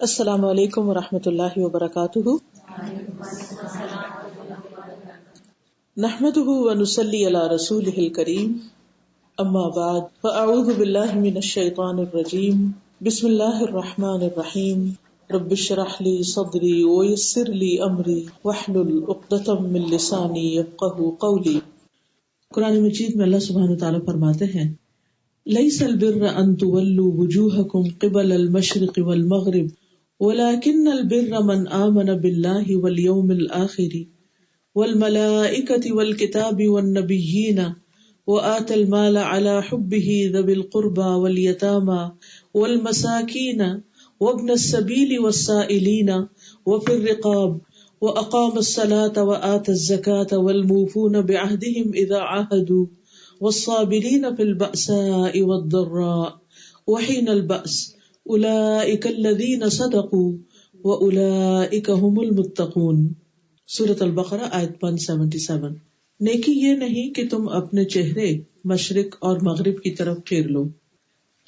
السلام علیکم ورحمۃ اللہ وبرکاتہ. نحمده ونصلی علی رسولہ الکریم. اما بعد فاعوذ باللہ من الشیطان الرجیم. بسم اللہ الرحمن الرحیم. رب اشرح لی صدری ویسر لی امری واحلل عقدۃ من لسانی یفقہوا قولی. قرآن مجید میں اللہ سبحانہ وتعالی فرماتے ہیں لیس البر ان تولوا وجوہکم قبل المشرق والمغرب ولكن البر من آمن بالله واليوم الآخر والملائكة والكتاب والنبيين وآتى المال على حبه ذوي القربى واليتامى والمساكين وابن السبيل والسائلين وفي الرقاب وأقام الصلاة وآتى الزكاة والموفون بعهدهم إذا عاهدوا والصابرين في البأساء والضراء وحين البأس اولئک الذین صدقوا واولئک هم المتقون. سورۃ البقرہ آیت 177. نیکی یہ نہیں کہ تم اپنے چہرے مشرق اور مغرب کی طرف پھیر لو،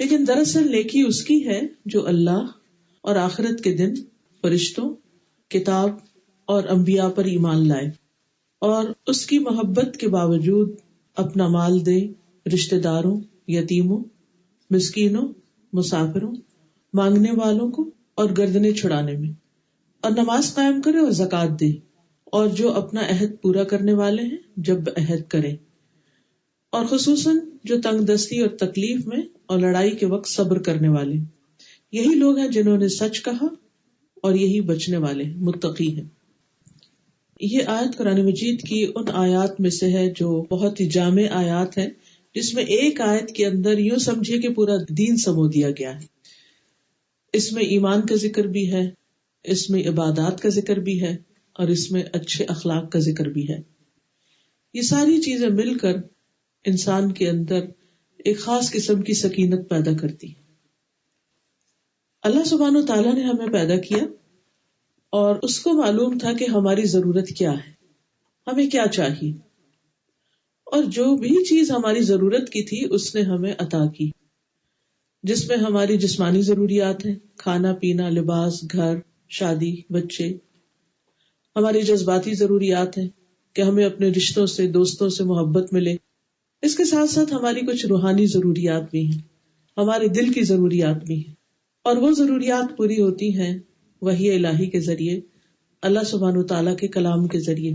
لیکن دراصل نیکی اس کی ہے جو اللہ اور آخرت کے دن، فرشتوں، کتاب اور انبیاء پر ایمان لائے اور اس کی محبت کے باوجود اپنا مال دے رشتہ داروں، یتیموں، مسکینوں، مسافروں، مانگنے والوں کو اور گردنیں چھڑانے میں، اور نماز قائم کرے اور زکوٰۃ دے، اور جو اپنا عہد پورا کرنے والے ہیں جب عہد کرے، اور خصوصاً جو تنگ دستی اور تکلیف میں اور لڑائی کے وقت صبر کرنے والے. یہی لوگ ہیں جنہوں نے سچ کہا اور یہی بچنے والے متقی ہیں. یہ آیت قرآن مجید کی ان آیات میں سے ہے جو بہت ہی جامع آیات ہیں، جس میں ایک آیت کے اندر یوں سمجھے کہ پورا دین سمو دیا گیا ہے. اس میں ایمان کا ذکر بھی ہے، اس میں عبادات کا ذکر بھی ہے، اور اس میں اچھے اخلاق کا ذکر بھی ہے. یہ ساری چیزیں مل کر انسان کے اندر ایک خاص قسم کی سکینت پیدا کرتی. اللہ سبحانہ وتعالیٰ نے ہمیں پیدا کیا اور اس کو معلوم تھا کہ ہماری ضرورت کیا ہے، ہمیں کیا چاہیے، اور جو بھی چیز ہماری ضرورت کی تھی اس نے ہمیں عطا کی، جس میں ہماری جسمانی ضروریات ہیں، کھانا پینا، لباس، گھر، شادی، بچے. ہماری جذباتی ضروریات ہیں کہ ہمیں اپنے رشتوں سے، دوستوں سے محبت ملے. اس کے ساتھ ساتھ ہماری کچھ روحانی ضروریات بھی ہیں، ہمارے دل کی ضروریات بھی ہیں، اور وہ ضروریات پوری ہوتی ہیں وحی الہی کے ذریعے، اللہ سبحانہ وتعالیٰ کے کلام کے ذریعے،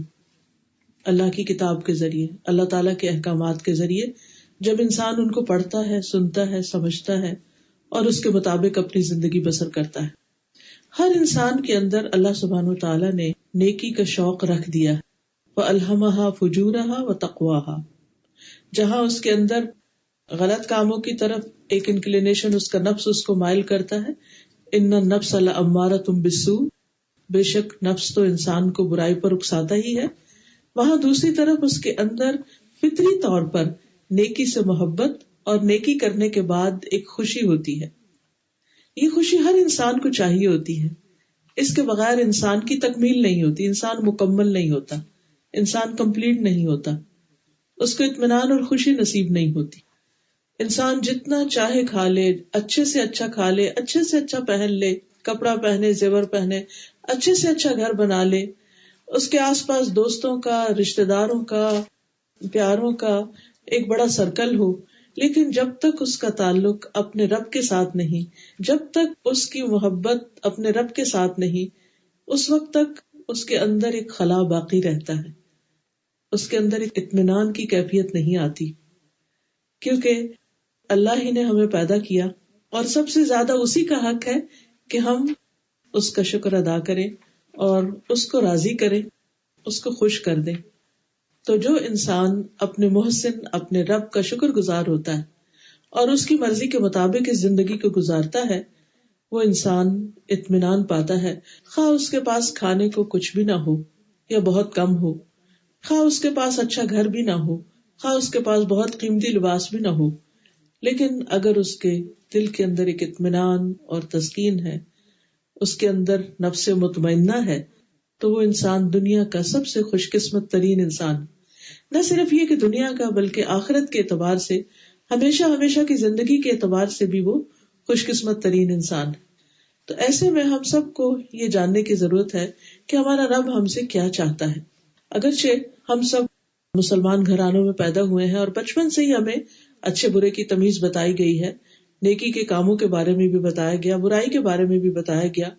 اللہ کی کتاب کے ذریعے، اللہ تعالیٰ کے احکامات کے ذریعے. جب انسان ان کو پڑھتا ہے، سنتا ہے، سمجھتا ہے اور اس کے مطابق اپنی زندگی بسر کرتا ہے. ہر انسان کے اندر اللہ سبحانہ وتعالیٰ نے نیکی کا شوق رکھ دیا ہے. فَأَلْهَمَهَا فُجُورَهَا وَتَقْوَاهَا. جہاں اس کے اندر غلط کاموں کی طرف ایک انکلینیشن، اس کا نفس اس کو مائل کرتا ہے، إِنَّ النَّفْسَ لَأَمَّارَةٌ بِالسُّوءِ، بے شک نفس تو انسان کو برائی پر اکساتا ہی ہے، وہاں دوسری طرف اس کے اندر فطری طور پر نیکی سے محبت اور نیکی کرنے کے بعد ایک خوشی ہوتی ہے. یہ خوشی ہر انسان کو چاہیے ہوتی ہے، اس کے بغیر انسان کی تکمیل نہیں ہوتی، انسان مکمل نہیں ہوتا، انسان کمپلیٹ نہیں ہوتا، اس کو اطمینان اور خوشی نصیب نہیں ہوتی. انسان جتنا چاہے کھا لے، اچھے سے اچھا کھا لے، اچھے سے اچھا پہن لے، کپڑا پہنے، زیور پہنے، اچھے سے اچھا گھر بنا لے، اس کے آس پاس دوستوں کا، رشتہ داروں کا، پیاروں کا ایک بڑا سرکل ہو، لیکن جب تک اس کا تعلق اپنے رب کے ساتھ نہیں، جب تک اس کی محبت اپنے رب کے ساتھ نہیں، اس وقت تک اس کے اندر ایک خلا باقی رہتا ہے، اس کے اندر ایک اطمینان کی کیفیت نہیں آتی. کیونکہ اللہ ہی نے ہمیں پیدا کیا اور سب سے زیادہ اسی کا حق ہے کہ ہم اس کا شکر ادا کریں اور اس کو راضی کریں، اس کو خوش کر دیں. تو جو انسان اپنے محسن، اپنے رب کا شکر گزار ہوتا ہے اور اس کی مرضی کے مطابق اس زندگی کو گزارتا ہے، وہ انسان اطمینان پاتا ہے، خواہ اس کے پاس کھانے کو کچھ بھی نہ ہو یا بہت کم ہو، خواہ اس کے پاس اچھا گھر بھی نہ ہو، خواہ اس کے پاس بہت قیمتی لباس بھی نہ ہو، لیکن اگر اس کے دل کے اندر ایک اطمینان اور تسکین ہے، اس کے اندر نفس مطمئنہ ہے، تو وہ انسان دنیا کا سب سے خوش قسمت ترین انسان، نہ صرف یہ کہ دنیا کا بلکہ آخرت کے اعتبار سے، ہمیشہ ہمیشہ کی زندگی کے اعتبار سے بھی وہ خوش قسمت ترین انسان ہے. تو ایسے میں ہم سب کو یہ جاننے کی ضرورت ہے کہ ہمارا رب ہم سے کیا چاہتا ہے. اگرچہ ہم سب مسلمان گھرانوں میں پیدا ہوئے ہیں اور بچپن سے ہی ہمیں اچھے برے کی تمیز بتائی گئی ہے، نیکی کے کاموں کے بارے میں بھی بتایا گیا، برائی کے بارے میں بھی بتایا گیا،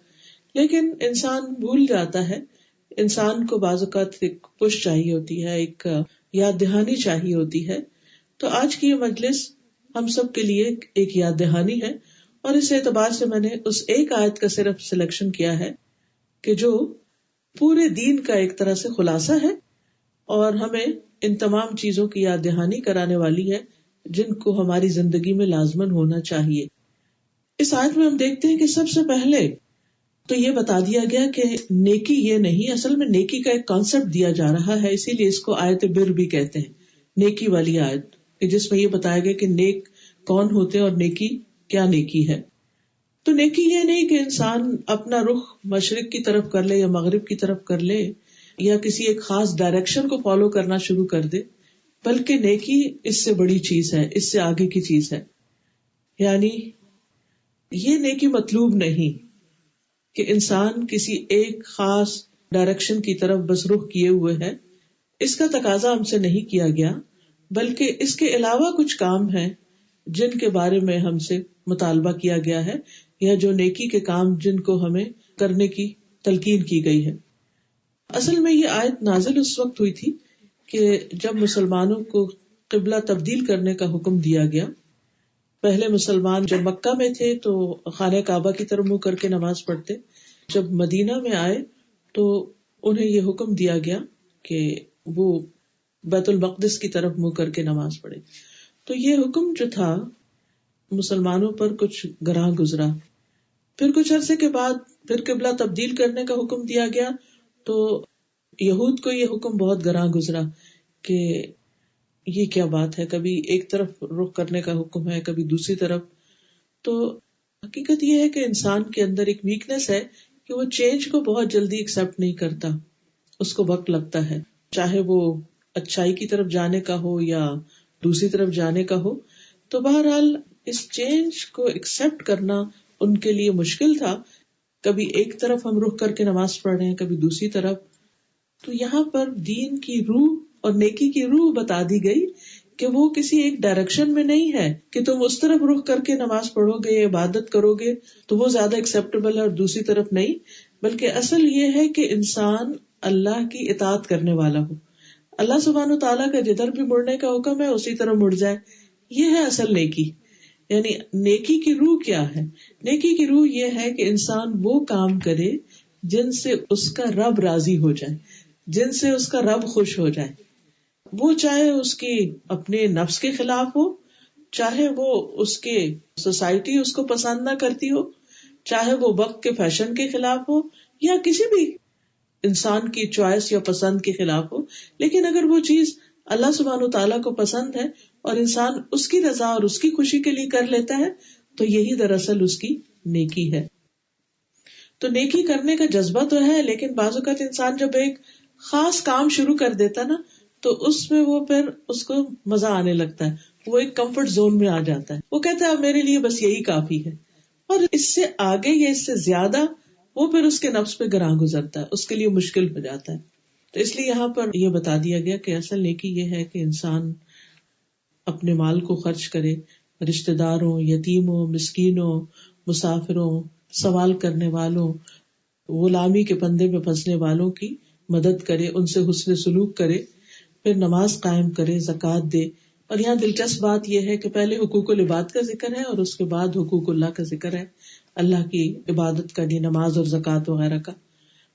لیکن انسان بھول جاتا ہے. انسان کو بعض اوقات ایک پش چاہیے ہوتی ہے، ایک یاد دہانی چاہیے ہوتی ہے. تو آج کی یہ مجلس ہم سب کے لیے ایک یاد دہانی ہے، اور اس اعتبار سے میں نے اس ایک آیت کا صرف سلیکشن کیا ہے کہ جو پورے دین کا ایک طرح سے خلاصہ ہے اور ہمیں ان تمام چیزوں کی یاد دہانی کرانے والی ہے جن کو ہماری زندگی میں لازماً ہونا چاہیے. اس آیت میں ہم دیکھتے ہیں کہ سب سے پہلے تو یہ بتا دیا گیا کہ نیکی یہ نہیں، اصل میں نیکی کا ایک کانسیپٹ دیا جا رہا ہے، اسی لیے اس کو آیت بر بھی کہتے ہیں، نیکی والی آیت، کہ جس میں یہ بتایا گیا کہ نیک کون ہوتے ہیں اور نیکی کیا نیکی ہے. تو نیکی یہ نہیں کہ انسان اپنا رخ مشرق کی طرف کر لے یا مغرب کی طرف کر لے یا کسی ایک خاص ڈائریکشن کو فالو کرنا شروع کر دے، بلکہ نیکی اس سے بڑی چیز ہے، اس سے آگے کی چیز ہے. یعنی یہ نیکی مطلوب نہیں کہ انسان کسی ایک خاص ڈائریکشن کی طرف بس رخ کیے ہوئے ہے، اس کا تقاضا ہم سے نہیں کیا گیا، بلکہ اس کے علاوہ کچھ کام ہیں جن کے بارے میں ہم سے مطالبہ کیا گیا ہے، یا جو نیکی کے کام جن کو ہمیں کرنے کی تلقین کی گئی ہے. اصل میں یہ آیت نازل اس وقت ہوئی تھی کہ جب مسلمانوں کو قبلہ تبدیل کرنے کا حکم دیا گیا. پہلے مسلمان جب مکہ میں تھے تو خانہ کعبہ کی طرف منہ کر کے نماز پڑھتے، جب مدینہ میں آئے تو انہیں یہ حکم دیا گیا کہ وہ بیت المقدس کی طرف منہ کر کے نماز پڑھے. تو یہ حکم جو تھا مسلمانوں پر کچھ گراں گزرا. پھر کچھ عرصے کے بعد پھر قبلہ تبدیل کرنے کا حکم دیا گیا تو یہود کو یہ حکم بہت گراں گزرا کہ یہ کیا بات ہے، کبھی ایک طرف رخ کرنے کا حکم ہے کبھی دوسری طرف. تو حقیقت یہ ہے کہ انسان کے اندر ایک ویکنس ہے کہ وہ چینج کو بہت جلدی ایکسپٹ نہیں کرتا، اس کو وقت لگتا ہے، چاہے وہ اچھائی کی طرف جانے کا ہو یا دوسری طرف جانے کا ہو. تو بہرحال اس چینج کو ایکسپٹ کرنا ان کے لیے مشکل تھا. کبھی ایک طرف ہم رخ کر کے نماز پڑھ رہے ہیں کبھی دوسری طرف. تو یہاں پر دین کی روح اور نیکی کی روح بتا دی گئی کہ وہ کسی ایک ڈائریکشن میں نہیں ہے کہ تم اس طرف رخ کر کے نماز پڑھو گے یا عبادت کرو گے تو وہ زیادہ ایکسیپٹیبل ہے اور دوسری طرف نہیں، بلکہ اصل یہ ہے کہ انسان اللہ کی اطاعت کرنے والا ہو. اللہ سبحانہ و تعالیٰ کا جدھر بھی مڑنے کا حکم ہے اسی طرح مڑ جائے. یہ ہے اصل نیکی. یعنی نیکی کی روح کیا ہے؟ نیکی کی روح یہ ہے کہ انسان وہ کام کرے جن سے اس کا رب راضی ہو جائے، جن سے اس کا رب خوش ہو جائے. وہ چاہے اس کی اپنے نفس کے خلاف ہو، چاہے وہ اس کے سوسائٹی اس کو پسند نہ کرتی ہو، چاہے وہ وقت کے فیشن کے خلاف ہو یا کسی بھی انسان کی چوائس یا پسند کے خلاف ہو. لیکن اگر وہ چیز اللہ سبحانہ تعالیٰ کو پسند ہے اور انسان اس کی رضا اور اس کی خوشی کے لیے کر لیتا ہے تو یہی دراصل اس کی نیکی ہے. تو نیکی کرنے کا جذبہ تو ہے، لیکن بعض اوقات انسان جب ایک خاص کام شروع کر دیتا نا تو اس میں وہ پھر اس کو مزہ آنے لگتا ہے، وہ ایک کمفرٹ زون میں آ جاتا ہے. وہ کہتا ہے میرے لیے بس یہی کافی ہے، اور اس سے آگے یا اس سے زیادہ وہ پھر اس کے نفس پہ گراں گزرتا ہے، اس کے لیے مشکل ہو جاتا ہے. تو اس لیے یہاں پر یہ بتا دیا گیا کہ اصل نیکی یہ ہے کہ انسان اپنے مال کو خرچ کرے، رشتہ داروں، یتیموں، مسکینوں، مسافروں، سوال کرنے والوں، غلامی کے پندے میں پھنسنے والوں کی مدد کرے، ان سے حسن سلوک کرے، پھر نماز قائم کرے، زکوٰۃ دے. اور یہاں دلچسپ بات یہ ہے کہ پہلے حقوق العباد کا ذکر ہے اور اس کے بعد حقوق اللہ کا ذکر ہے، اللہ کی عبادت کا، دی نماز اور زکوٰۃ وغیرہ کا.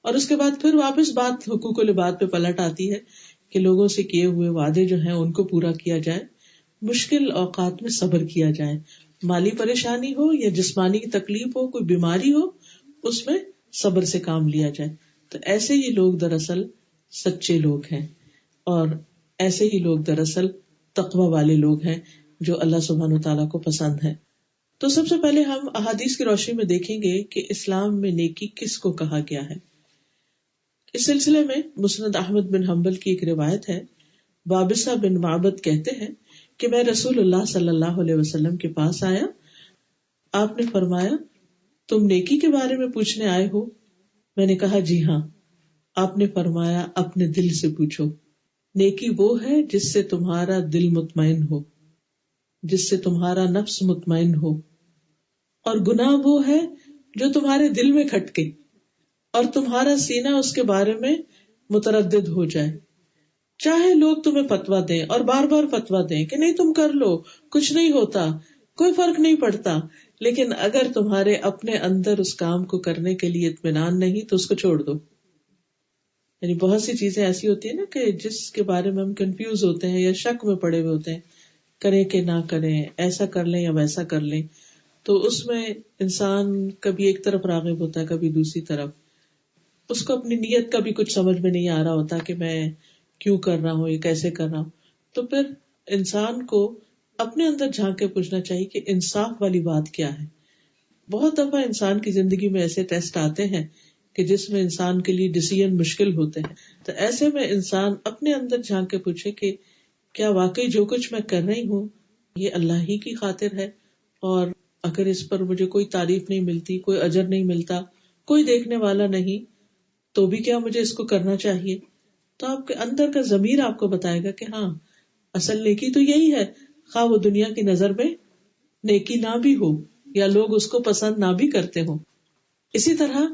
اور اس کے بعد پھر واپس بات حقوق العباد پہ پلٹ آتی ہے کہ لوگوں سے کیے ہوئے وعدے جو ہیں ان کو پورا کیا جائے، مشکل اوقات میں صبر کیا جائے، مالی پریشانی ہو یا جسمانی تکلیف ہو، کوئی بیماری ہو، اس میں صبر سے کام لیا جائے. تو ایسے ہی لوگ دراصل سچے لوگ ہیں، اور ایسے ہی لوگ دراصل تقوی والے لوگ ہیں جو اللہ سبحانہ وتعالیٰ کو پسند ہے. تو سب سے پہلے ہم احادیث کی روشنی میں دیکھیں گے کہ اسلام میں نیکی کس کو کہا گیا ہے. اس سلسلے میں مسند احمد بن حنبل کی ایک روایت ہے. وابصہ بن معبد کہتے ہیں کہ میں رسول اللہ صلی اللہ علیہ وسلم کے پاس آیا، آپ نے فرمایا تم نیکی کے بارے میں پوچھنے آئے ہو؟ میں نے کہا جی ہاں۔ آپ نے فرمایا اپنے دل سے پوچھو۔ نیکی وہ ہے جس سے تمہارا دل مطمئن ہو، جس سے تمہارا نفس مطمئن ہو، اور گناہ وہ ہے جو تمہارے دل میں کھٹکے اور تمہارا سینہ اس کے بارے میں متردد ہو جائے۔ چاہے لوگ تمہیں فتویٰ دیں اور بار بار فتویٰ دیں کہ نہیں تم کر لو، کچھ نہیں ہوتا، کوئی فرق نہیں پڑتا، لیکن اگر تمہارے اپنے اندر اس کام کو کرنے کے لیے اطمینان نہیں تو اس کو چھوڑ دو۔ یعنی بہت سی چیزیں ایسی ہوتی ہیں نا کہ جس کے بارے میں ہم کنفیوز ہوتے ہیں یا شک میں پڑے ہوئے ہوتے ہیں، کریں کہ نہ کریں، ایسا کر لیں یا ویسا کر لیں، تو اس میں انسان کبھی ایک طرف راغب ہوتا ہے کبھی دوسری طرف، اس کو اپنی نیت کا بھی کچھ سمجھ میں نہیں آ رہا ہوتا کہ میں کیوں کر رہا ہوں، یہ کیسے کر رہا ہوں۔ تو پھر انسان کو اپنے اندر جھانک کے پوچھنا چاہیے کہ انصاف والی بات کیا ہے۔ بہت دفعہ انسان کی زندگی میں ایسے ٹیسٹ آتے ہیں کہ جس میں انسان کے لیے ڈیسیژن مشکل ہوتے ہیں، تو ایسے میں انسان اپنے اندر جھانک کے پوچھے کہ کیا واقعی جو کچھ میں کر رہی ہوں یہ اللہ ہی کی خاطر ہے، اور اگر اس پر مجھے کوئی تعریف نہیں ملتی، کوئی اجر نہیں ملتا، کوئی دیکھنے والا نہیں، تو بھی کیا مجھے اس کو کرنا چاہیے؟ تو آپ کے اندر کا ضمیر آپ کو بتائے گا کہ ہاں اصل نیکی تو یہی ہے، خواہ وہ دنیا کی نظر میں نیکی نہ بھی ہو یا لوگ اس کو پسند نہ بھی کرتے ہوں۔ اسی طرح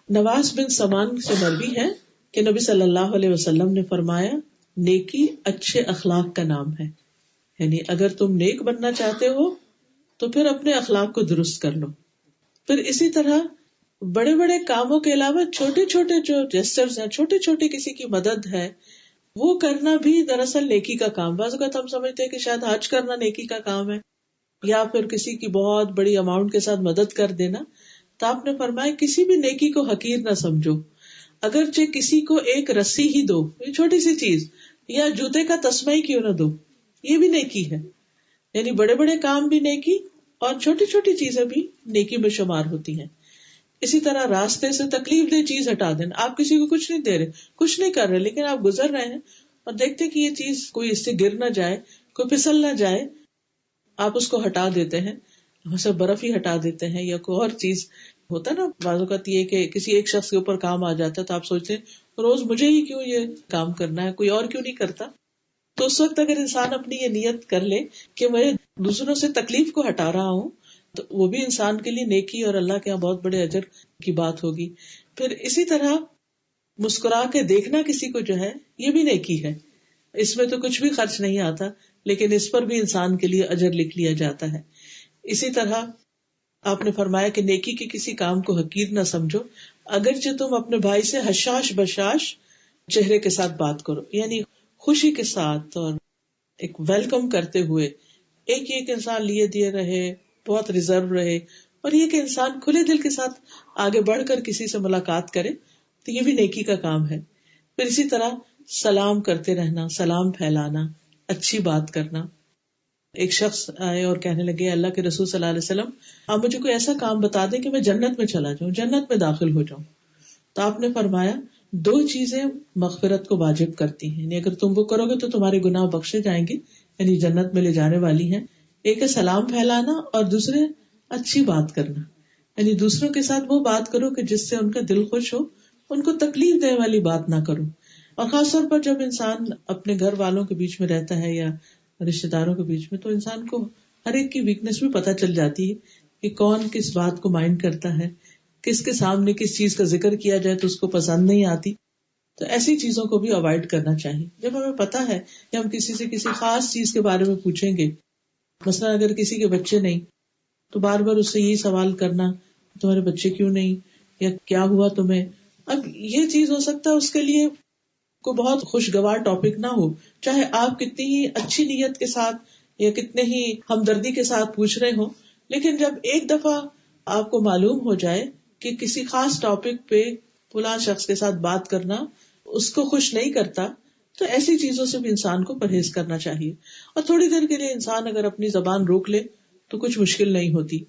نواس بن سمان سے مروی ہے کہ نبی صلی اللہ علیہ وسلم نے فرمایا نیکی اچھے اخلاق کا نام ہے، یعنی اگر تم نیک بننا چاہتے ہو تو پھر اپنے اخلاق کو درست کر لو۔ پھر اسی طرح بڑے بڑے کاموں کے علاوہ چھوٹے چھوٹے جو جیسچرز ہیں، چھوٹے چھوٹے کسی کی مدد ہے، وہ کرنا بھی دراصل نیکی کا کام۔ بعض اوقات ہم سمجھتے ہیں کہ شاید حج کرنا نیکی کا کام ہے، یا پھر کسی کی بہت بڑی اماؤنٹ کے ساتھ مدد کر دینا۔ تو آپ نے فرمایا کسی بھی نیکی کو حقیر نہ سمجھو، اگرچہ کسی کو ایک رسی ہی دو، یہ چھوٹی سی چیز، یا جوتے کا تسمہ ہی کیوں نہ دو، یہ بھی نیکی ہے۔ یعنی بڑے بڑے کام بھی نیکی اور چھوٹی چھوٹی چیزیں بھی نیکی میں شمار ہوتی ہیں۔ اسی طرح راستے سے تکلیف دہ چیز ہٹا دینا، آپ کسی کو کچھ نہیں دے رہے، کچھ نہیں کر رہے، لیکن آپ گزر رہے ہیں اور دیکھتے کہ یہ چیز کوئی اس سے گر نہ جائے، کوئی پھسل نہ جائے، آپ اس کو ہٹا دیتے ہیں، مثلا برف ہی ہٹا دیتے ہیں یا کوئی اور چیز ہوتا ہے نا۔ بعض اوقات یہ کہ کسی ایک شخص کے اوپر کام آ جاتا ہے تو آپ سوچتے ہیں روز مجھے ہی کیوں یہ کام کرنا ہے، کوئی اور کیوں نہیں کرتا؟ تو اس وقت اگر انسان اپنی یہ نیت کر لے کہ میں دوسروں سے تکلیف کو ہٹا رہا ہوں، تو وہ بھی انسان کے لیے نیکی اور اللہ کے یہاں بہت بڑے اجر کی بات ہوگی۔ پھر اسی طرح مسکرا کے دیکھنا کسی کو جو ہے یہ بھی نیکی ہے، اس میں تو کچھ بھی خرچ نہیں آتا، لیکن اس پر بھی انسان کے لیے اجر لکھ لیا جاتا ہے۔ اسی طرح آپ نے فرمایا کہ نیکی کے کسی کام کو حقیر نہ سمجھو، اگرچہ تم اپنے بھائی سے حشاش بشاش چہرے کے ساتھ بات کرو، یعنی خوشی کے ساتھ اور ایک ویلکم کرتے ہوئے، ایک یہ کہ انسان لیے دیے رہے، بہت ریزرو رہے، اور یہ کہ انسان کھلے دل کے ساتھ آگے بڑھ کر کسی سے ملاقات کرے، تو یہ بھی نیکی کا کام ہے۔ پھر اسی طرح سلام کرتے رہنا، سلام پھیلانا، اچھی بات کرنا۔ ایک شخص آئے اور کہنے لگے اللہ کے رسول صلی اللہ علیہ وسلم آپ مجھے کوئی ایسا کام بتا دیں کہ میں جنت میں چلا جاؤں، جنت میں داخل ہو جاؤں۔ تو آپ نے فرمایا دو چیزیں مغفرت کو واجب کرتی ہیں، یعنی اگر تم وہ کرو گے تو تمہارے گناہ بخشے جائیں گے، یعنی جنت میں لے جانے والی ہیں۔ ایک ہے سلام پھیلانا اور دوسرے اچھی بات کرنا، یعنی دوسروں کے ساتھ وہ بات کرو کہ جس سے ان کا دل خوش ہو، ان کو تکلیف دینے والی بات نہ کرو۔ اور خاص طور پر جب انسان اپنے گھر والوں کے بیچ میں رہتا ہے یا رشتے داروں کے بیچ میں، تو انسان کو ہر ایک کی ویکنیس بھی پتہ چل جاتی ہے کہ کون کس بات کو مائنڈ کرتا ہے، کس کے سامنے کس چیز کا ذکر کیا جائے تو اس کو پسند نہیں آتی۔ تو ایسی چیزوں کو بھی اوائڈ کرنا چاہیے۔ جب ہمیں پتا ہے کہ ہم کسی سے کسی خاص چیز کے بارے میں پوچھیں گے، مثلا اگر کسی کے بچے نہیں تو بار بار اس سے یہی سوال کرنا تمہارے بچے کیوں نہیں، یا کیا ہوا تمہیں۔ اب یہ چیز ہو سکتا ہے اس کے لیے کوئی بہت خوشگوار ٹاپک نہ ہو، چاہے آپ کتنی ہی اچھی نیت کے ساتھ یا کتنے ہی ہمدردی کے ساتھ پوچھ رہے ہوں، لیکن جب ایک دفعہ آپ کو معلوم ہو جائے کہ کسی خاص ٹاپک پہ فلاں شخص کے ساتھ بات کرنا اس کو خوش نہیں کرتا، تو ایسی چیزوں سے بھی انسان کو پرہیز کرنا چاہیے۔ اور تھوڑی دیر کے لیے انسان اگر اپنی زبان روک لے تو کچھ مشکل نہیں ہوتی۔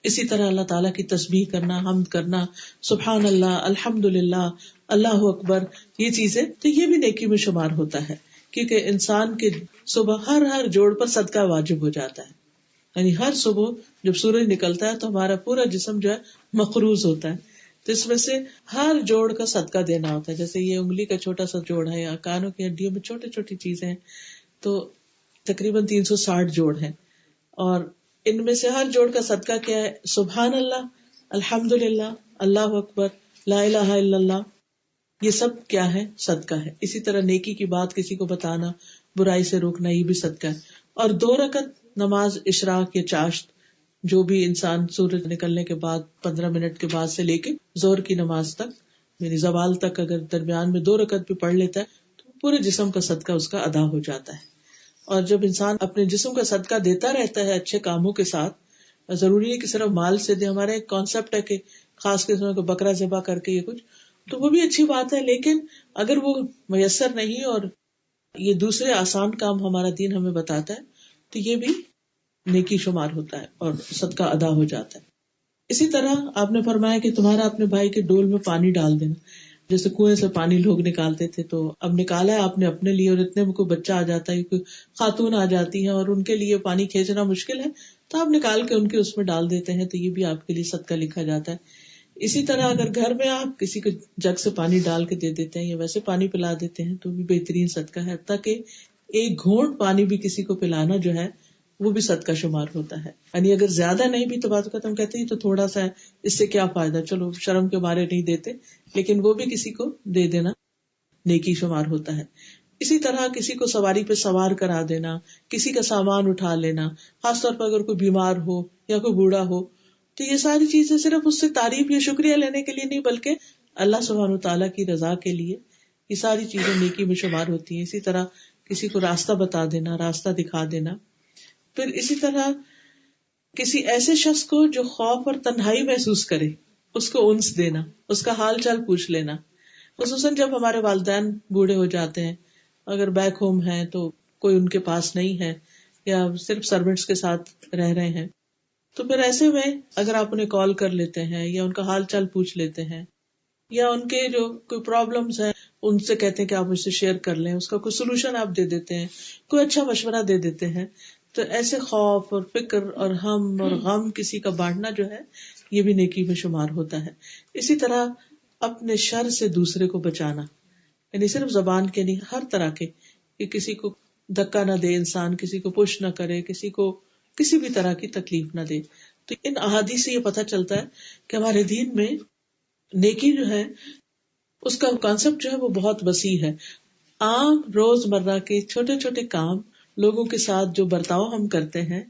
اسی طرح اللہ تعالیٰ کی تسبیح کرنا، حمد کرنا، سبحان اللہ، الحمدللہ، اللہ اکبر، یہ چیزیں تو یہ بھی نیکی میں شمار ہوتا ہے، کیونکہ انسان کے صبح ہر جوڑ پر صدقہ واجب ہو جاتا ہے۔ یعنی ہر صبح جب سورج نکلتا ہے تو ہمارا پورا جسم جو ہے مقروض ہوتا ہے، تو اس میں سے ہر جوڑ کا صدقہ دینا ہوتا ہے. جیسے یہ انگلی کا چھوٹا سا جوڑ ہے یا کانوں کی ہڈیوں میں چھوٹی چھوٹی چیزیں ہیں، تو تقریباً 360 جوڑ ہیں، اور ان میں سے ہر جوڑ کا صدقہ کیا ہے؟ سبحان اللہ، الحمد للہ، اللہ اکبر، لا الہ الا اللہ، یہ سب کیا ہے؟ صدقہ ہے. اسی طرح نیکی کی بات کسی کو بتانا، برائی سے روکنا، یہ بھی صدقہ ہے. اور 2 رکعت نماز اشراق یا چاشت، جو بھی انسان سورج نکلنے کے بعد 15 منٹ کے بعد سے لے کے زور کی نماز تک، یعنی زوال تک اگر درمیان میں 2 رکعت بھی پڑھ لیتا ہے تو پورے جسم کا صدقہ اس کا ادا ہو جاتا ہے. اور جب انسان اپنے جسم کا صدقہ دیتا رہتا ہے اچھے کاموں کے ساتھ، ضروری ہے کہ صرف مال سے دے. ہمارا ایک کانسیپٹ ہے کہ خاص قسم کا بکرا ذبح کر کے یہ کچھ، تو وہ بھی اچھی بات ہے، لیکن اگر وہ میسر نہیں اور یہ دوسرے آسان کام ہمارا دین ہمیں بتاتا ہے تو یہ بھی نیکی شمار ہوتا ہے اور صدقہ ادا ہو جاتا ہے. اسی طرح آپ نے فرمایا کہ تمہارا اپنے بھائی کے ڈول میں پانی ڈال دینا. جیسے کنویں سے پانی لوگ نکالتے تھے، تو اب نکالا ہے آپ نے اپنے لیے، اور اتنے میں کوئی بچہ آ جاتا ہے، کوئی خاتون آ جاتی ہے اور ان کے لیے پانی کھینچنا مشکل ہے، تو آپ نکال کے ان کے اس میں ڈال دیتے ہیں، تو یہ بھی آپ کے لیے صدقہ لکھا جاتا ہے. اسی طرح اگر گھر میں آپ کسی کو جگ سے پانی ڈال کے دے دیتے ہیں یا ویسے پانی پلا دیتے ہیں تو بھی بہترین صدقہ ہے. تاکہ ایک گھونٹ پانی بھی کسی کو پلانا جو ہے وہ بھی صدقہ شمار ہوتا ہے. یعنی اگر زیادہ نہیں بھی تو بات ہم کہتے ہیں تو تھوڑا سا ہے، اس سے کیا فائدہ، چلو شرم کے مارے نہیں دیتے، لیکن وہ بھی کسی کو دے دینا نیکی شمار ہوتا ہے. اسی طرح کسی کو سواری پہ سوار کرا دینا، کسی کا سامان اٹھا لینا، خاص طور پر اگر کوئی بیمار ہو یا کوئی بوڑھا ہو، تو یہ ساری چیزیں صرف اس سے تعریف یا شکریہ لینے کے لیے نہیں، بلکہ اللہ سبحانہ وتعالیٰ کی رضا کے لیے یہ ساری چیزیں نیکی میں شمار ہوتی ہیں. اسی طرح کسی کو راستہ بتا دینا، راستہ دکھا دینا. پھر اسی طرح کسی ایسے شخص کو جو خوف اور تنہائی محسوس کرے، اس کو انس دینا، اس کا حال چال پوچھ لینا. خصوصاً جب ہمارے والدین بوڑھے ہو جاتے ہیں، اگر بیک ہوم ہیں تو کوئی ان کے پاس نہیں ہے یا صرف سروینٹس کے ساتھ رہ رہے ہیں، تو پھر ایسے میں اگر آپ انہیں کال کر لیتے ہیں یا ان کا حال چال پوچھ لیتے ہیں، یا ان کے جو کوئی پرابلمز ہیں ان سے کہتے ہیں کہ آپ مجھ سے شیئر کر لیں، اس کا کوئی سولوشن آپ دے دیتے ہیں، کوئی اچھا مشورہ دے دیتے ہیں، تو ایسے خوف اور فکر اور ہم اور غم کسی کا بانٹنا جو ہے یہ بھی نیکی میں شمار ہوتا ہے. اسی طرح اپنے شر سے دوسرے کو بچانا، یعنی صرف زبان کے نہیں، ہر طرح کے، کہ کسی کو دھکا نہ دے انسان، کسی کو پش نہ کرے، کسی کو کسی بھی طرح کی تکلیف نہ دے. تو ان احادیث سے یہ پتہ چلتا ہے کہ ہمارے دین میں نیکی جو ہے اس کا کانسیپٹ جو ہے وہ بہت وسیع ہے. عام روز مرہ کے چھوٹے چھوٹے کام، لوگوں کے ساتھ جو برتاؤ ہم کرتے ہیں،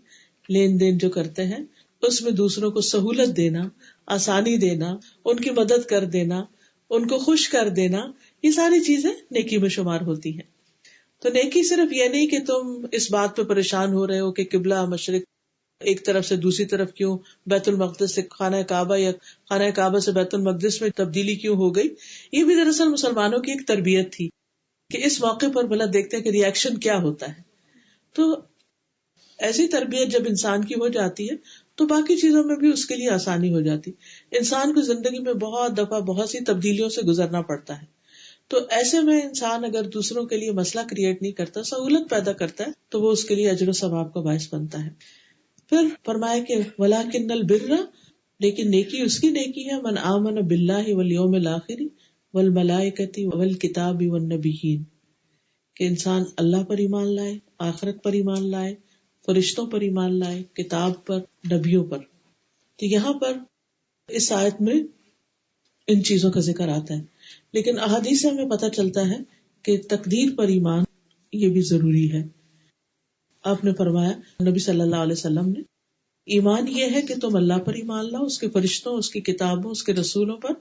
لین دین جو کرتے ہیں، اس میں دوسروں کو سہولت دینا، آسانی دینا، ان کی مدد کر دینا، ان کو خوش کر دینا، یہ ساری چیزیں نیکی میں شمار ہوتی ہیں. تو نیکی صرف یہ نہیں کہ تم اس بات پہ پریشان ہو رہے ہو کہ قبلہ مشرق ایک طرف سے دوسری طرف کیوں، بیت المقدس سے خانہ کعبہ یا خانہ کعبہ سے بیت المقدس میں تبدیلی کیوں ہو گئی. یہ بھی دراصل مسلمانوں کی ایک تربیت تھی کہ اس موقع پر بھلا دیکھتے ہیں کہ ری ایکشن کیا ہوتا ہے. تو ایسی تربیت جب انسان کی ہو جاتی ہے تو باقی چیزوں میں بھی اس کے لیے آسانی ہو جاتی. انسان کو زندگی میں بہت دفعہ بہت سی تبدیلیوں سے گزرنا پڑتا ہے، تو ایسے میں انسان اگر دوسروں کے لیے مسئلہ کریٹ نہیں کرتا، سہولت پیدا کرتا ہے، تو وہ اس کے لیے اجر و ثواب کا باعث بنتا ہے. پھر فرمایا کہ وَلَٰكِنَّ الْبِرَّ، لیکن نیکی اس کی نیکی ہے، من آمن باللہ والیوم الآخر والملائکۃ والکتاب والنبیین، کہ انسان اللہ پر ایمان لائے، آخرت پر ایمان لائے، فرشتوں پر ایمان لائے، کتاب پر، نبیوں پر. تو یہاں پر اس آیت میں ان چیزوں کا ذکر آتا ہے، لیکن احادیث سے ہمیں پتہ چلتا ہے کہ تقدیر پر ایمان یہ بھی ضروری ہے. آپ نے فرمایا نبی صلی اللہ علیہ وسلم نے، ایمان یہ ہے کہ تم اللہ پر ایمان لاؤ، اس کے فرشتوں، اس کی کتابوں، اس کے رسولوں پر،